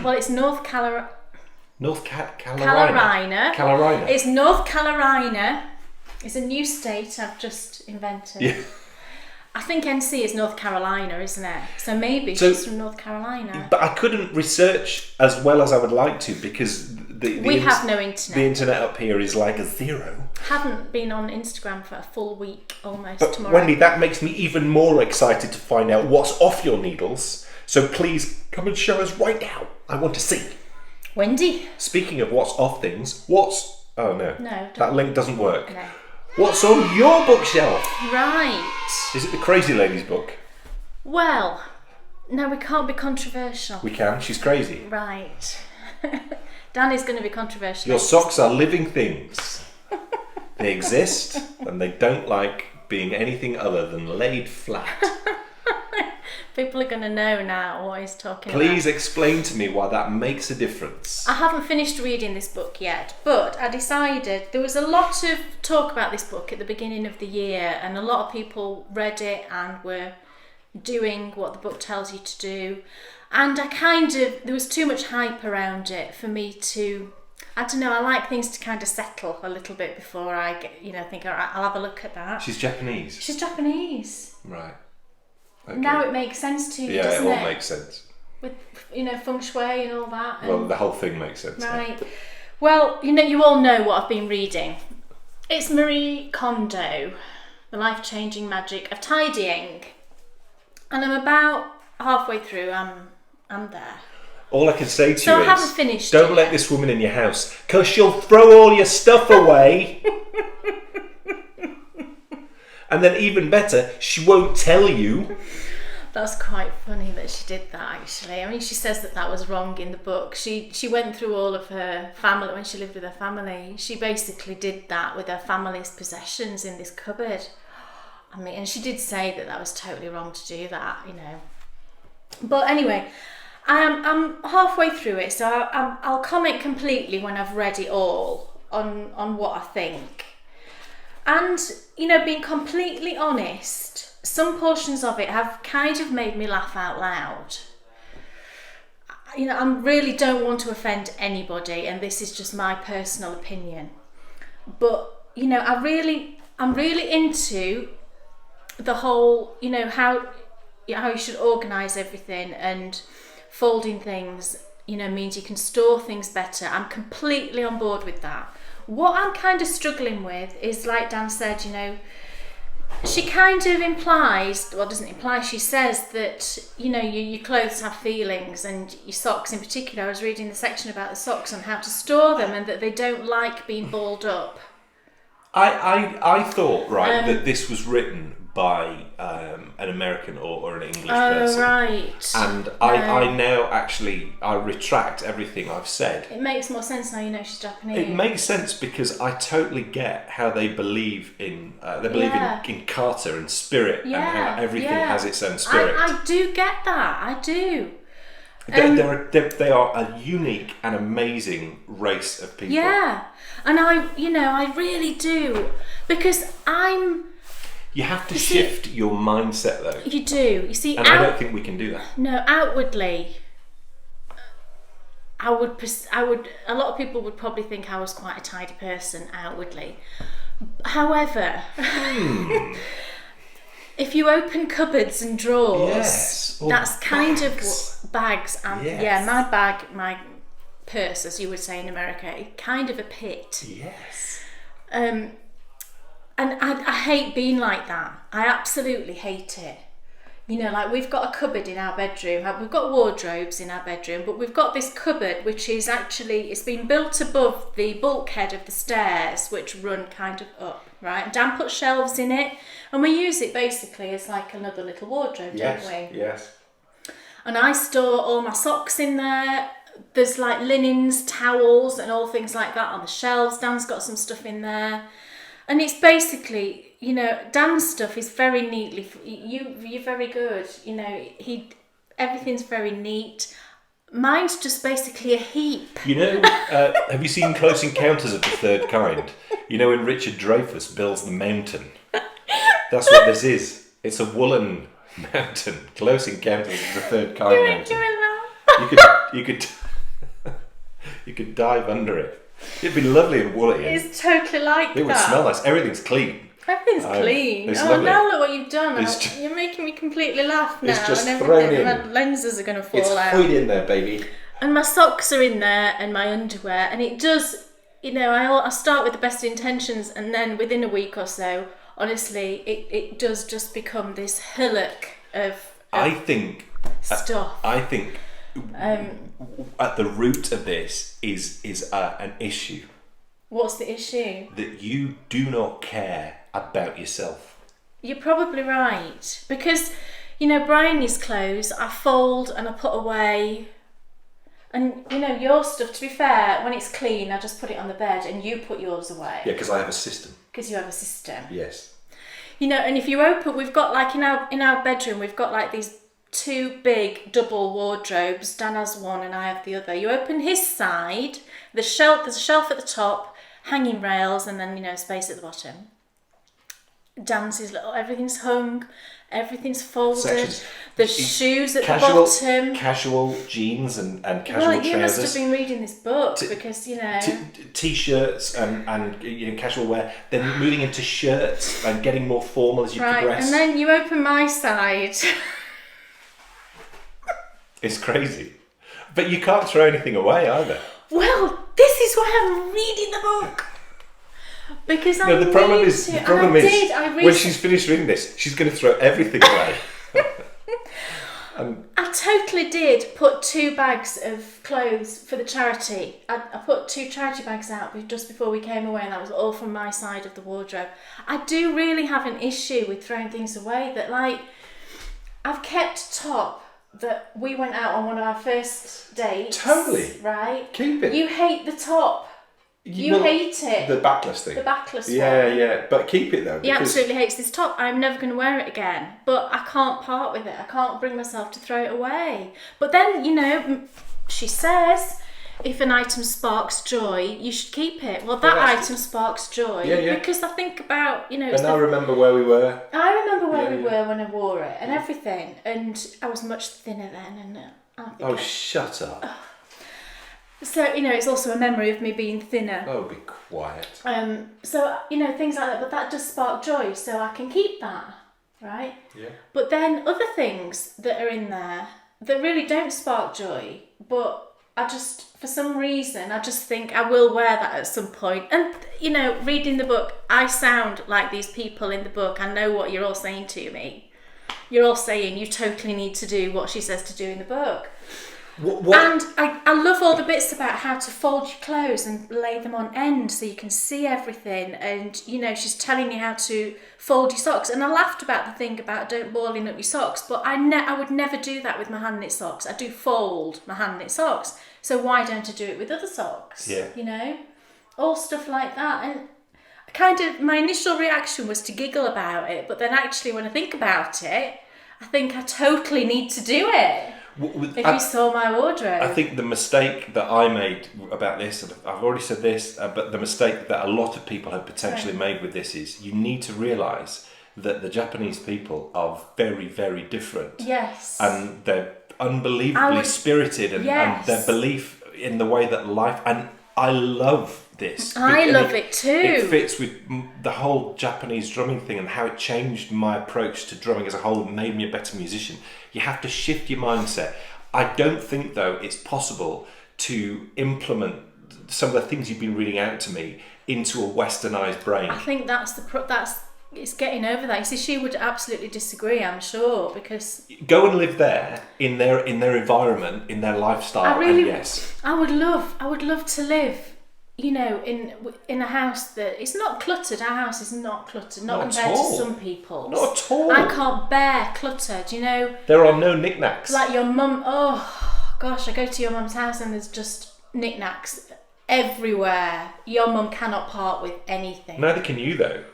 Well, it's North Carolina. Carolina. It's North Carolina. It's a new state I've just invented. Yeah. I think NC is North Carolina, isn't it? So maybe she's from North Carolina. But I couldn't research as well as I would like to because we have no internet. The internet up here is like a zero. Haven't been on Instagram for a full week almost. But tomorrow. Wendy, that makes me even more excited to find out what's off your needles. So please come and show us right now. I want to see. Wendy. Speaking of what's off things, oh no. No. That link doesn't work. No. What's on your bookshelf? Right. Is it the Crazy Lady's book? Well, no, we can't be controversial. We can. She's crazy. Right. Danny's going to be controversial. Your socks are living things. They exist and they don't like being anything other than laid flat. People are going to know now what he's talking about. Please explain to me why that makes a difference. I haven't finished reading this book yet, but I decided there was a lot of talk about this book at the beginning of the year, and a lot of people read it and were doing what the book tells you to do. And there was too much hype around it for me to, I don't know, I like things to kind of settle a little bit before I get, think, all right, I'll have a look at that. She's Japanese. She's Japanese. Right. Okay. Now it makes sense to you, doesn't it? Yeah, it all makes sense. With, feng shui and all that. And, well, the whole thing makes sense. Right. Yeah. Well, you all know what I've been reading. It's Marie Kondo, The Life-Changing Magic of Tidying. And I'm about halfway through. I'm there. All I can say to you is, I haven't finished don't let this woman in your house, because she'll throw all your stuff away. And then even better, she won't tell you. That's quite funny that she did that, actually. I mean, she says that was wrong in the book. She went through all of her family, when she lived with her family, she basically did that with her family's possessions in this cupboard. I mean, and she did say that was totally wrong to do that, But anyway, I'm halfway through it, so I'll comment completely when I've read it all on what I think. And, being completely honest, some portions of it have kind of made me laugh out loud. I really don't want to offend anybody, and this is just my personal opinion. But, I'm really into the whole, how you should organise everything, and folding things, means you can store things better. I'm completely on board with that. What I'm kind of struggling with is, like Dan said, she kind of implies, well, doesn't imply, she says that, your clothes have feelings, and your socks in particular. I was reading the section about the socks and how to store them, and that they don't like being balled up. I thought, that this was written by an American or an English person. Oh, right. And I now actually, I retract everything I've said. It makes more sense now she's Japanese. It makes sense because I totally get how they believe in in Carter and spirit, and how everything has its own spirit. I do get that. I do. They are a unique and amazing race of people. Yeah, and I really do, because You have to shift your mindset, though. You do. You see, and I don't think we can do that. No, outwardly, I would. A lot of people would probably think I was quite a tidy person outwardly. However, if you open cupboards and drawers, that's kind of bags. And my bag, my purse, as you would say in America, kind of a pit. Yes. And I hate being like that. I absolutely hate it. You know, like we've got a cupboard in our bedroom. We've got wardrobes in our bedroom, but we've got this cupboard which is actually, it's been built above the bulkhead of the stairs, which run kind of up, right? And Dan put shelves in it, and we use it basically as like another little wardrobe, don't we? Yes. And I store all my socks in there. There's like linens, towels, and all things like that on the shelves. Dan's got some stuff in there. And it's basically, you know, Dan's stuff is very neatly. You're very good. You know, everything's very neat. Mine's just basically a heap. You know, have you seen Close Encounters of the Third Kind? You know, when Richard Dreyfuss builds the mountain. That's what this is. It's a woolen mountain. Close Encounters of the Third Kind mountain. You could dive under it. It'd be lovely and woolly. It's totally like that. It would smell nice. Everything's clean. Everything's clean. It's oh, lovely. now look what you've done. It's You're making me completely laugh now. It's just and thrown everything. in. My lenses are going to fall It's out. put in there, baby. And my socks are in there, and my underwear, and it does. You know, I start with the best intentions, and then within a week or so, honestly, it does just become this hillock of I think stuff. I think at the root of this is an issue. What's the issue? That you do not care about yourself. You're probably right, because you know, Bryony's clothes I fold and I put away, and you know, your stuff, to be fair, when it's clean I just put it on the bed and you put yours away. Yeah, because I have a system. Because you have a system. Yes. You know, and if you open, we've got like in our bedroom, we've got like these two big double wardrobes. Dan has one and I have the other. You open his side, there's a shelf at the top, hanging rails, and then, you know, space at the bottom. Dan's is little, everything's hung, everything's folded. Sections. There's shoes at the bottom. Casual jeans and casual well, trousers. you must have been reading this book because, you know. T-shirts and you know, casual wear. Then moving into shirts and getting more formal as you progress. And then you open my side. It's crazy. But you can't throw anything away either. Well, this is why I'm reading the book. Because I the problem is when she's finished reading this, she's going to throw everything away. I totally did put 2 bags of clothes for the charity. I put 2 charity bags out just before we came away, and that was all from my side of the wardrobe. I do really have an issue with throwing things away. That, like, I've kept top that we went out on one of our first dates. Totally. Right? Keep it. You hate the top. You hate it. The backless thing. The backless one. Yeah. But keep it though. He absolutely hates this top. I'm never going to wear it again. But I can't part with it. I can't bring myself to throw it away. But then, you know, she says, if an item sparks joy, you should keep it. Well, that item sparks joy. Yeah. Because I think about, you know... And I remember where we were. I remember where we were when I wore it and everything. And I was much thinner then. And shut up. So, you know, it's also a memory of me being thinner. Oh, be quiet. So, you know, things like that. But that does spark joy, so I can keep that, right? Yeah. But then other things that are in there that really don't spark joy, but I just, for some reason, I just think I will wear that at some point. And, you know, reading the book, I sound like these people in the book. I know what you're all saying to me. You're all saying you totally need to do what she says to do in the book. What? And I love all the bits about how to fold your clothes and lay them on end so you can see everything. And, you know, she's telling you how to fold your socks. And I laughed about the thing about don't balling up your socks, but I would never do that with my hand knit socks. I do fold my hand knit socks. So why don't I do it with other socks? Yeah. You know, all stuff like that. And kind of my initial reaction was to giggle about it, but then actually when I think about it, I think I totally need to do it. You saw my wardrobe. I think the mistake that I made about this, and I've already said this, but the mistake that a lot of people have potentially made with this is you need to realise that the Japanese people are very, very different. Yes. And they're unbelievably spirited and their belief in the way that life... And I love this. I love it too. It fits with the whole Japanese drumming thing and how it changed my approach to drumming as a whole and made me a better musician. You have to shift your mindset. I don't think, though, it's possible to implement some of the things you've been reading out to me into a westernised brain. I think that's it's getting over that. You see, she would absolutely disagree, I'm sure, because go and live there in their environment, in their lifestyle. I would love to live, you know, in a house that it's not cluttered. Our house is not cluttered, not compared to some people's. Not at all. I can't bear clutter. Do you know? There are no knickknacks. Like your mum. Oh gosh, I go to your mum's house and there's just knickknacks everywhere. Your mum cannot part with anything. Neither can you, though.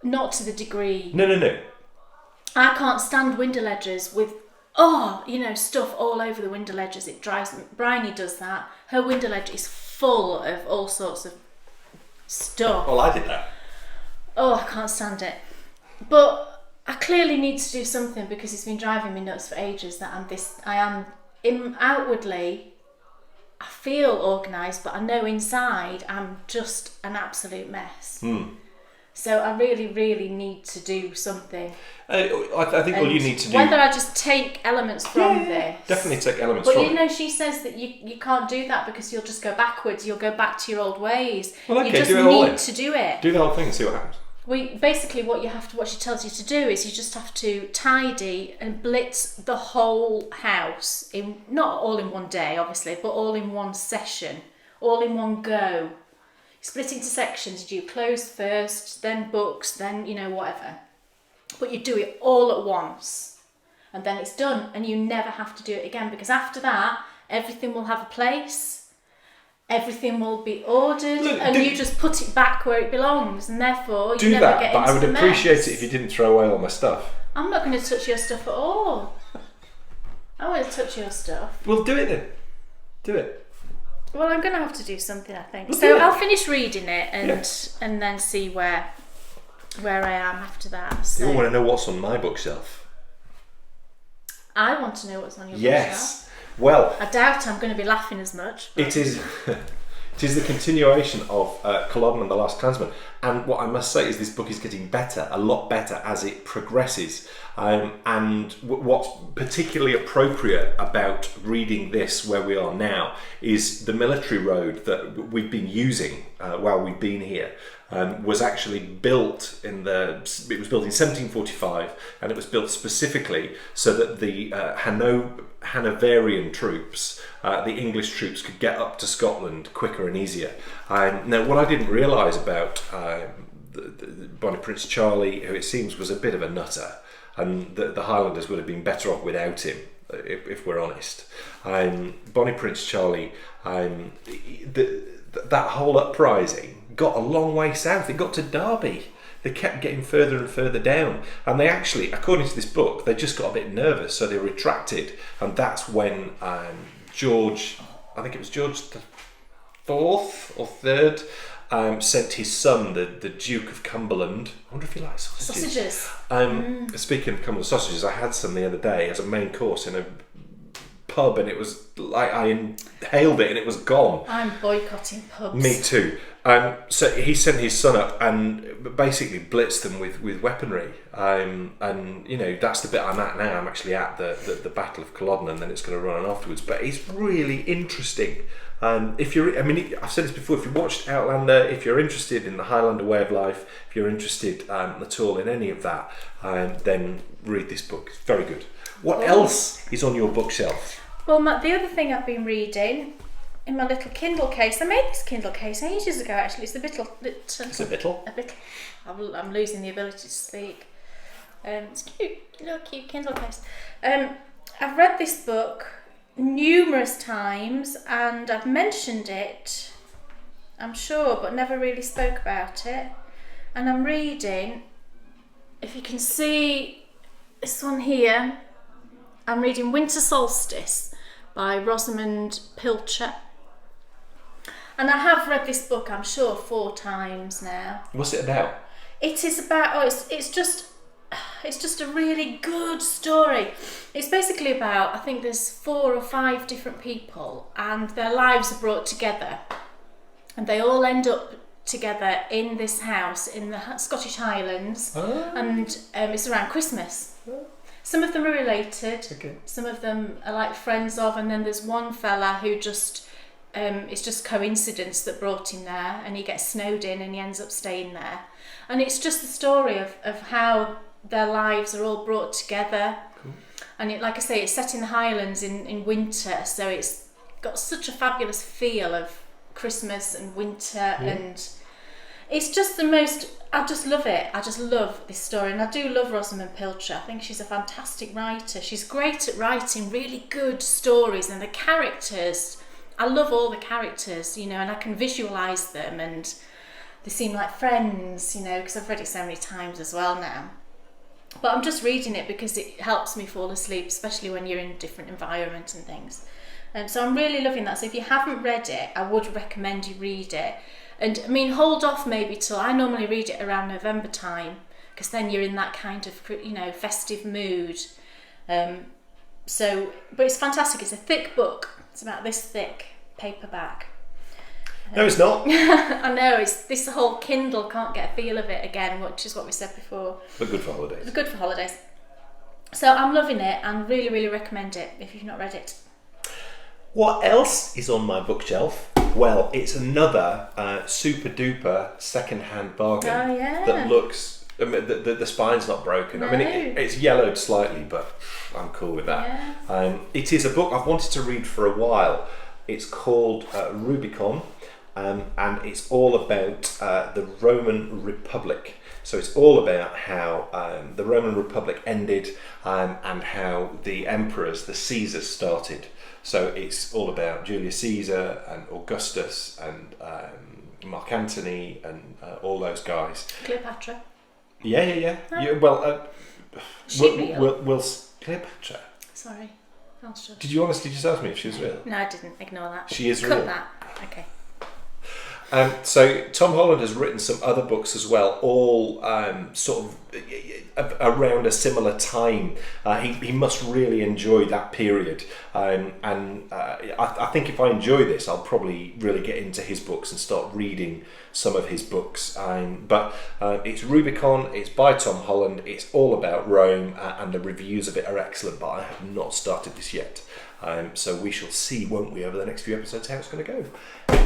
Not to the degree. No. I can't stand window ledges with, stuff all over the window ledges. It drives me. Bryony does that. Her window ledge is full of all sorts of stuff. Well, I did that. Oh, I can't stand it. But I clearly need to do something because it's been driving me nuts for ages that outwardly, I feel organised, but I know inside I'm just an absolute mess. So I really, really need to do something. I think all you need to do... Whether I just take elements from this. Definitely take elements from it. But you know, she says that you can't do that because you'll just go backwards. You'll go back to your old ways. Well, okay, you just do it all need to do it. Do the whole thing and see what happens. Basically what she tells you to do is you just have to tidy and blitz the whole house, not all in one day, obviously, but all in one session, all in one go. Split into sections. You do clothes first, then books, then, whatever. But you do it all at once. And then it's done. And you never have to do it again. Because after that, everything will have a place. Everything will be ordered. You just put it back where it belongs. And therefore, you never get into the mess. But I would appreciate it if you didn't throw away all my stuff. I'm not going to touch your stuff at all. I won't touch your stuff. Well, do it then. Do it. Well, I'm going to have to do something, I think. Well, so I'll finish reading it and then see where I am after that. So. You want to know what's on my bookshelf? I want to know what's on your bookshelf. Yes. Well, I doubt I'm going to be laughing as much. It is. It is the continuation of Culloden and the Last Clansman, and what I must say is this book is getting better, a lot better as it progresses. And what's particularly appropriate about reading this where we are now is the military road that we've been using while we've been here. Was actually built it was built in 1745, and it was built specifically so that the Hanoverian troops, the English troops, could get up to Scotland quicker and easier. Now, what I didn't realise about Bonnie Prince Charlie, who it seems was a bit of a nutter, and the Highlanders would have been better off without him, if we're honest. Bonnie Prince Charlie, that whole uprising got a long way south. It got to Derby. They kept getting further and further down, and they actually, according to this book, they just got a bit nervous, so they retracted, and that's when George, I think it was George the Fourth or Third, sent his son, the Duke of Cumberland. I wonder if he likes sausages. Speaking of Cumberland sausages, I had some the other day as a main course in a pub, and it was like I inhaled it and it was gone. I'm boycotting pubs. Me too. So he sent his son up and basically blitzed them with weaponry. And that's the bit I'm at now. I'm actually at the Battle of Culloden, and then it's going to run on afterwards. But it's really interesting. I've said this before. If you watched Outlander, if you're interested in the Highlander way of life, if you're interested at all in any of that, then read this book. It's very good. What else is on your bookshelf? Well, the other thing I've been reading in my little Kindle case. I made this Kindle case ages ago, actually. It's a bittle. It's a bittle. A bittle. I'm losing the ability to speak. It's cute. Little cute Kindle case. I've read this book numerous times, and I've mentioned it, I'm sure, but never really spoke about it. And I'm reading, if you can see this one here, I'm reading Winter Solstice by Rosamund Pilcher. And I have read this book, I'm sure, 4 times now. What's it about? It is about, it's just a really good story. It's basically about, I think there's 4 or 5 different people, and their lives are brought together, and they all end up together in this house in the Scottish Highlands, and it's around Christmas. Some of them are related, some of them are like friends of, and then there's one fella who just it's just coincidence that brought him there, and he gets snowed in and he ends up staying there. And it's just the story of how their lives are all brought together. Cool. And it, like I say, it's set in the Highlands in winter, so it's got such a fabulous feel of Christmas and winter, and it's just the most, I just love it. I just love this story, and I do love Rosamund Pilcher. I think she's a fantastic writer. She's great at writing really good stories, and the characters, I love all the characters, you know, and I can visualise them, and they seem like friends, you know, because I've read it so many times as well now. But I'm just reading it because it helps me fall asleep, especially when you're in different environments and things. And so I'm really loving that. So if you haven't read it, I would recommend you read it. And I mean, hold off maybe till, I normally read it around November time, because then you're in that kind of, you know, festive mood. But it's fantastic. It's a thick book. It's about this thick, paperback. No, it's not. I know, it's this whole Kindle can't get a feel of it again, which is what we said before. But good for holidays. It's good for holidays. So I'm loving it and really, really recommend it if you've not read it. What else is on my bookshelf? Well, it's another super duper second-hand bargain that looks, I mean, the spine's not broken. No. I mean, it's yellowed slightly, but I'm cool with that. Yeah. It is a book I've wanted to read for a while. It's called Rubicon, and it's all about the Roman Republic. So it's all about how the Roman Republic ended and how the emperors, the Caesars, started. So it's all about Julius Caesar and Augustus and Mark Antony and all those guys. Cleopatra. Yeah. Oh. Well, we'll Cleopatra. Sorry. Did you honestly just ask me if she was real? No, I didn't. Ignore that. She is Cut real. that. Okay. So Tom Holland has written some other books as well, all sort of around a similar time. He must really enjoy that period, and I think if I enjoy this, I'll probably really get into his books and start reading some of his books. But it's Rubicon, it's by Tom Holland, it's all about Rome, and the reviews of it are excellent, but I have not started this yet. So we shall see, won't we, over the next few episodes, how it's going to go.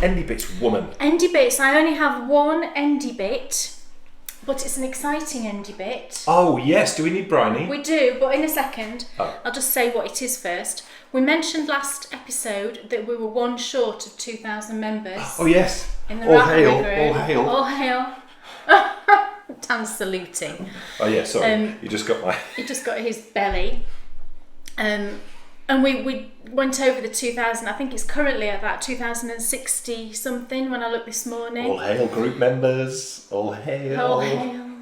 Endy Bits woman. Endy Bits. I only have one Endy Bit, but it's an exciting Endy Bit. Oh, yes. Do we need Bryony? We do, but in a second. I'll just say what it is first. We mentioned last episode that we were one short of 2,000 members. Oh, yes. In the all Ravelry hail, group. all hail. All hail. Dan's saluting. Oh, yeah, sorry. You just got my... He just got his belly. And we went over the 2,000. I think it's currently at about 2,060 something when I looked this morning. All hail, group members. All hail. All hail.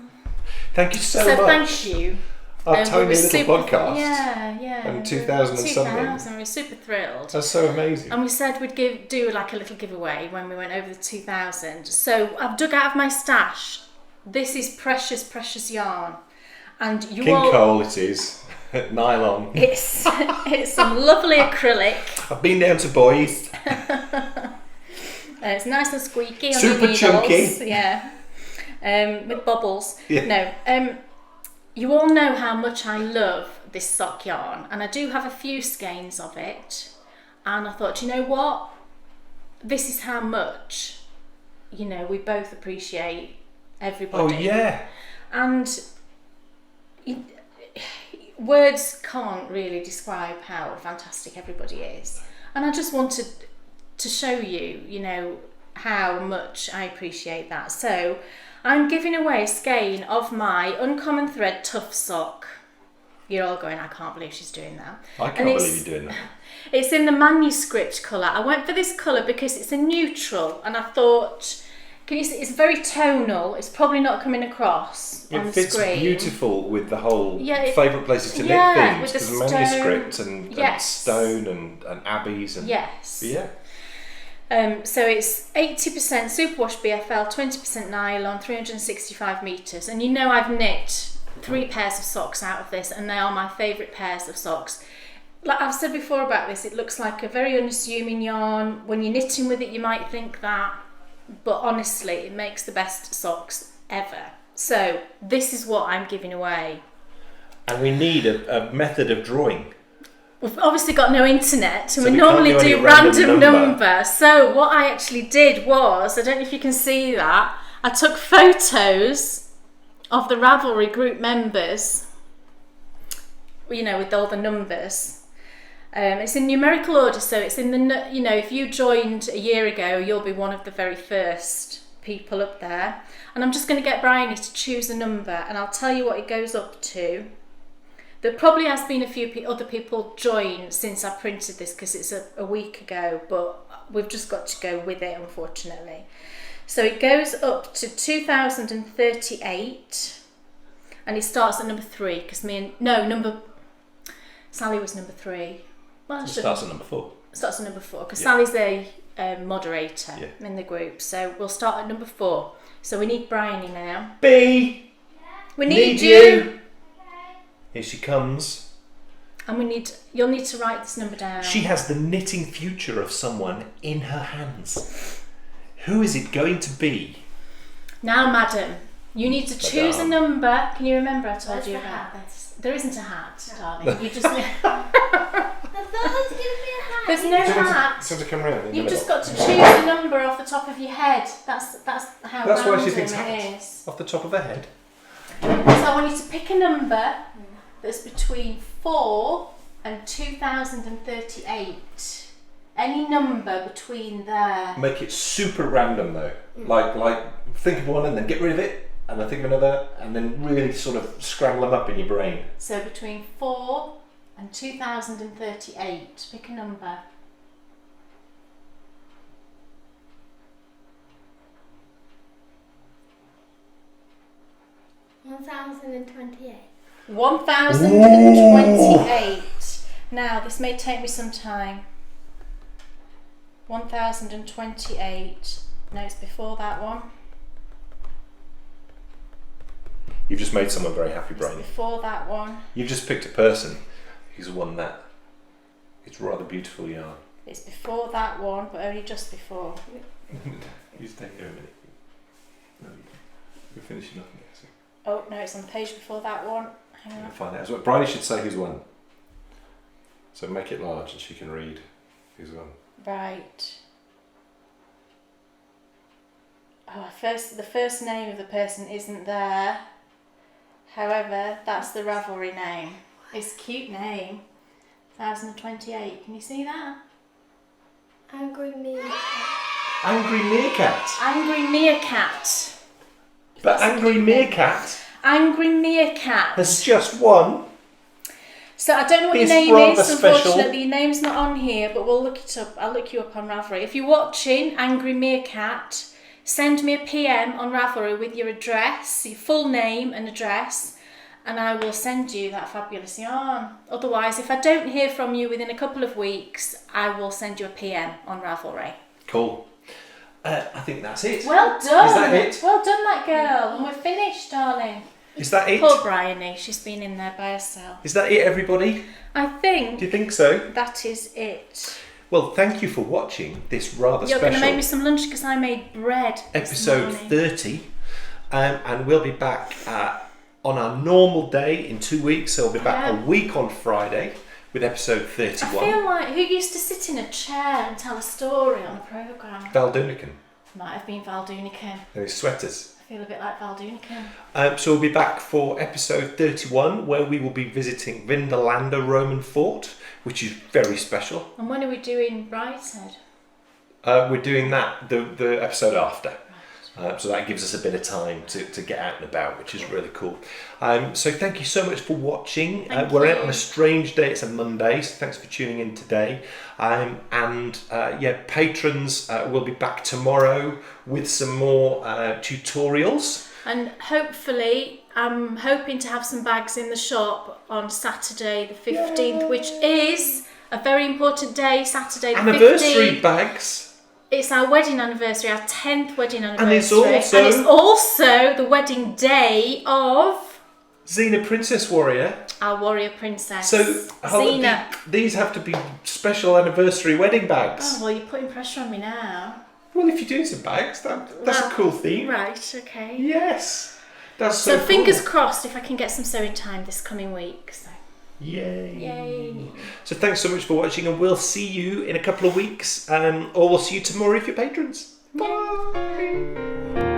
Thank you so much. So thank you. Our tiny little podcast. Yeah. And 2,000 and something. 2,000. We were super thrilled. That's so amazing. And we said we'd do like a little giveaway when we went over the 2,000. So I've dug out of my stash. This is precious, precious yarn. And you King Cole it is. Nylon. It's some lovely acrylic. I've been down to Boys. It's nice and squeaky. On Super chunky. Yeah. With bubbles. Yeah. No. You all know how much I love this sock yarn, and I do have a few skeins of it. And I thought, you know what? This is how much, you know, we both appreciate everybody. Oh yeah. And words can't really describe how fantastic everybody is. And I just wanted to show you, you know, how much I appreciate that. So I'm giving away a skein of my Uncommon Thread Tough Sock. You're all going, I can't believe she's doing that. I can't believe you're doing that. It's in the manuscript colour. I went for this colour because it's a neutral, and I thought, can you see, it's very tonal. It's probably not coming across on the screen. It fits beautiful with the whole favourite places to knit themes, because manuscript and stone and abbeys and yes. Yeah. So it's 80% superwash BFL, 20% nylon, 365 metres, and you know I've knit 3 pairs of socks out of this, and they are my favourite pairs of socks. Like I've said before about this, it looks like a very unassuming yarn. When you're knitting with it, you might think that, but honestly, it makes the best socks ever. So this is what I'm giving away. And we need a method of drawing. we've obviously got no internet, and So we we normally can't do do any random random number. number. So what I actually did was, I don't know if you can see that, I took photos of the Ravelry group members, you know, with all the numbers. It's in numerical order, so it's in the, you know, if you joined a year ago, you'll be one of the very first people up there. And I'm just going to get Bryony to choose a number, and I'll tell you what it goes up to. There probably has been a few other people join since I printed this, because it's a week ago, but we've just got to go with it, unfortunately. So it goes up to 2038, and it starts at number 3, because Sally was number 3. Well, It starts at number 4. Starts at number 4, because Yeah. Sally's a moderator in the group. So we'll start at number 4. So we need Bryony now. B! We need you! Here she comes. And you'll need to write this number down. She has the knitting future of someone in her hands. Who is it going to be? Now, madam, you need to choose a number. Can you remember I told Where's you the about hat? this? There isn't a hat, darling. You just I thought there was going to be a hat. there's no hat. To come round. You've just got to choose a number off the top of your head. That's how That's why random she thinks it hat. is. Off the top of her head. So I want you to pick a number that's between 4 and 2038. Any number between there. Make it super random though. Like think of one and then get rid of it, and then think of another, and then really sort of scramble them up in your brain. So between 4 and 2038. Pick a number. $1,028. 1028. Now, this may take me some time. 1028. No, it's before that one. You've just made someone very happy, It's Bryony. before that one. You've just picked a person who's won that. It's rather beautiful yarn. It's before that one, but only just before. You stay here a minute. No, we're finishing up next. Oh, no, it's on the page before that one. Hang We'll on. find out as well. Bryony should say who's won. So make it large and she can read who's won. Right. Oh, the first name of the person isn't there. However, that's the Ravelry name. It's a cute name. 1028. Can you see that? Angry Meerkat. Angry Meerkat. Angry Meerkat. But Angry Meerkat Angry Meerkat. has just won. So I don't know what your It's name rather is. special. Unfortunately, your name's not on here, but we'll look it up. I'll look you up on Ravelry. If you're watching Angry Meerkat, send me a PM on Ravelry with your address, your full name and address, and I will send you that fabulous yarn. Otherwise, if I don't hear from you within a couple of weeks, I will send you a PM on Ravelry. Cool. I think that's it. Well done. Is that it? Well done, that girl. And we're finished, darling. Is that it? Poor Bryony, she's been in there by herself. Is that it, everybody? I think Do you think so? that is it. Well, thank you for watching this rather You're going to special make me some lunch because I made bread this episode morning. 30, and we'll be back on our normal day in 2 weeks. So we'll be back Yeah. a week on Friday with episode I 31. feel like who used to sit in a chair and tell a story on a programme? Val Dunican Might have been Val Dunican. and his sweaters. I feel a bit like Val Dunican. So we'll be back for episode 31, where we will be visiting Vindolanda Roman Fort, which is very special. And when are we doing Brideshead? We're doing that the episode after. So that gives us a bit of time to get out and about, which is really cool. So thank you so much for watching. Thank We're you. out on a strange day. It's a Monday, so thanks for tuning in today. Patrons will be back tomorrow with some more tutorials. And hopefully, I'm hoping to have some bags in the shop on Saturday the 15th, which is a very important day, Saturday the 15th. Anniversary bags. It's our wedding anniversary, our 10th wedding anniversary. And it's also the wedding day of Xena Princess Warrior. our warrior princess, So Xena. these have to be special anniversary wedding bags. Oh, well, you're putting pressure on me now. Well, if you're doing some bags, that's Well, a cool theme. Right, okay. Yes, that's So so fingers cool. crossed if I can get some sewing time this coming week. So Yay. Yay. So thanks so much for watching, and we'll see you in a couple of weeks, or we'll see you tomorrow if you're patrons. Bye.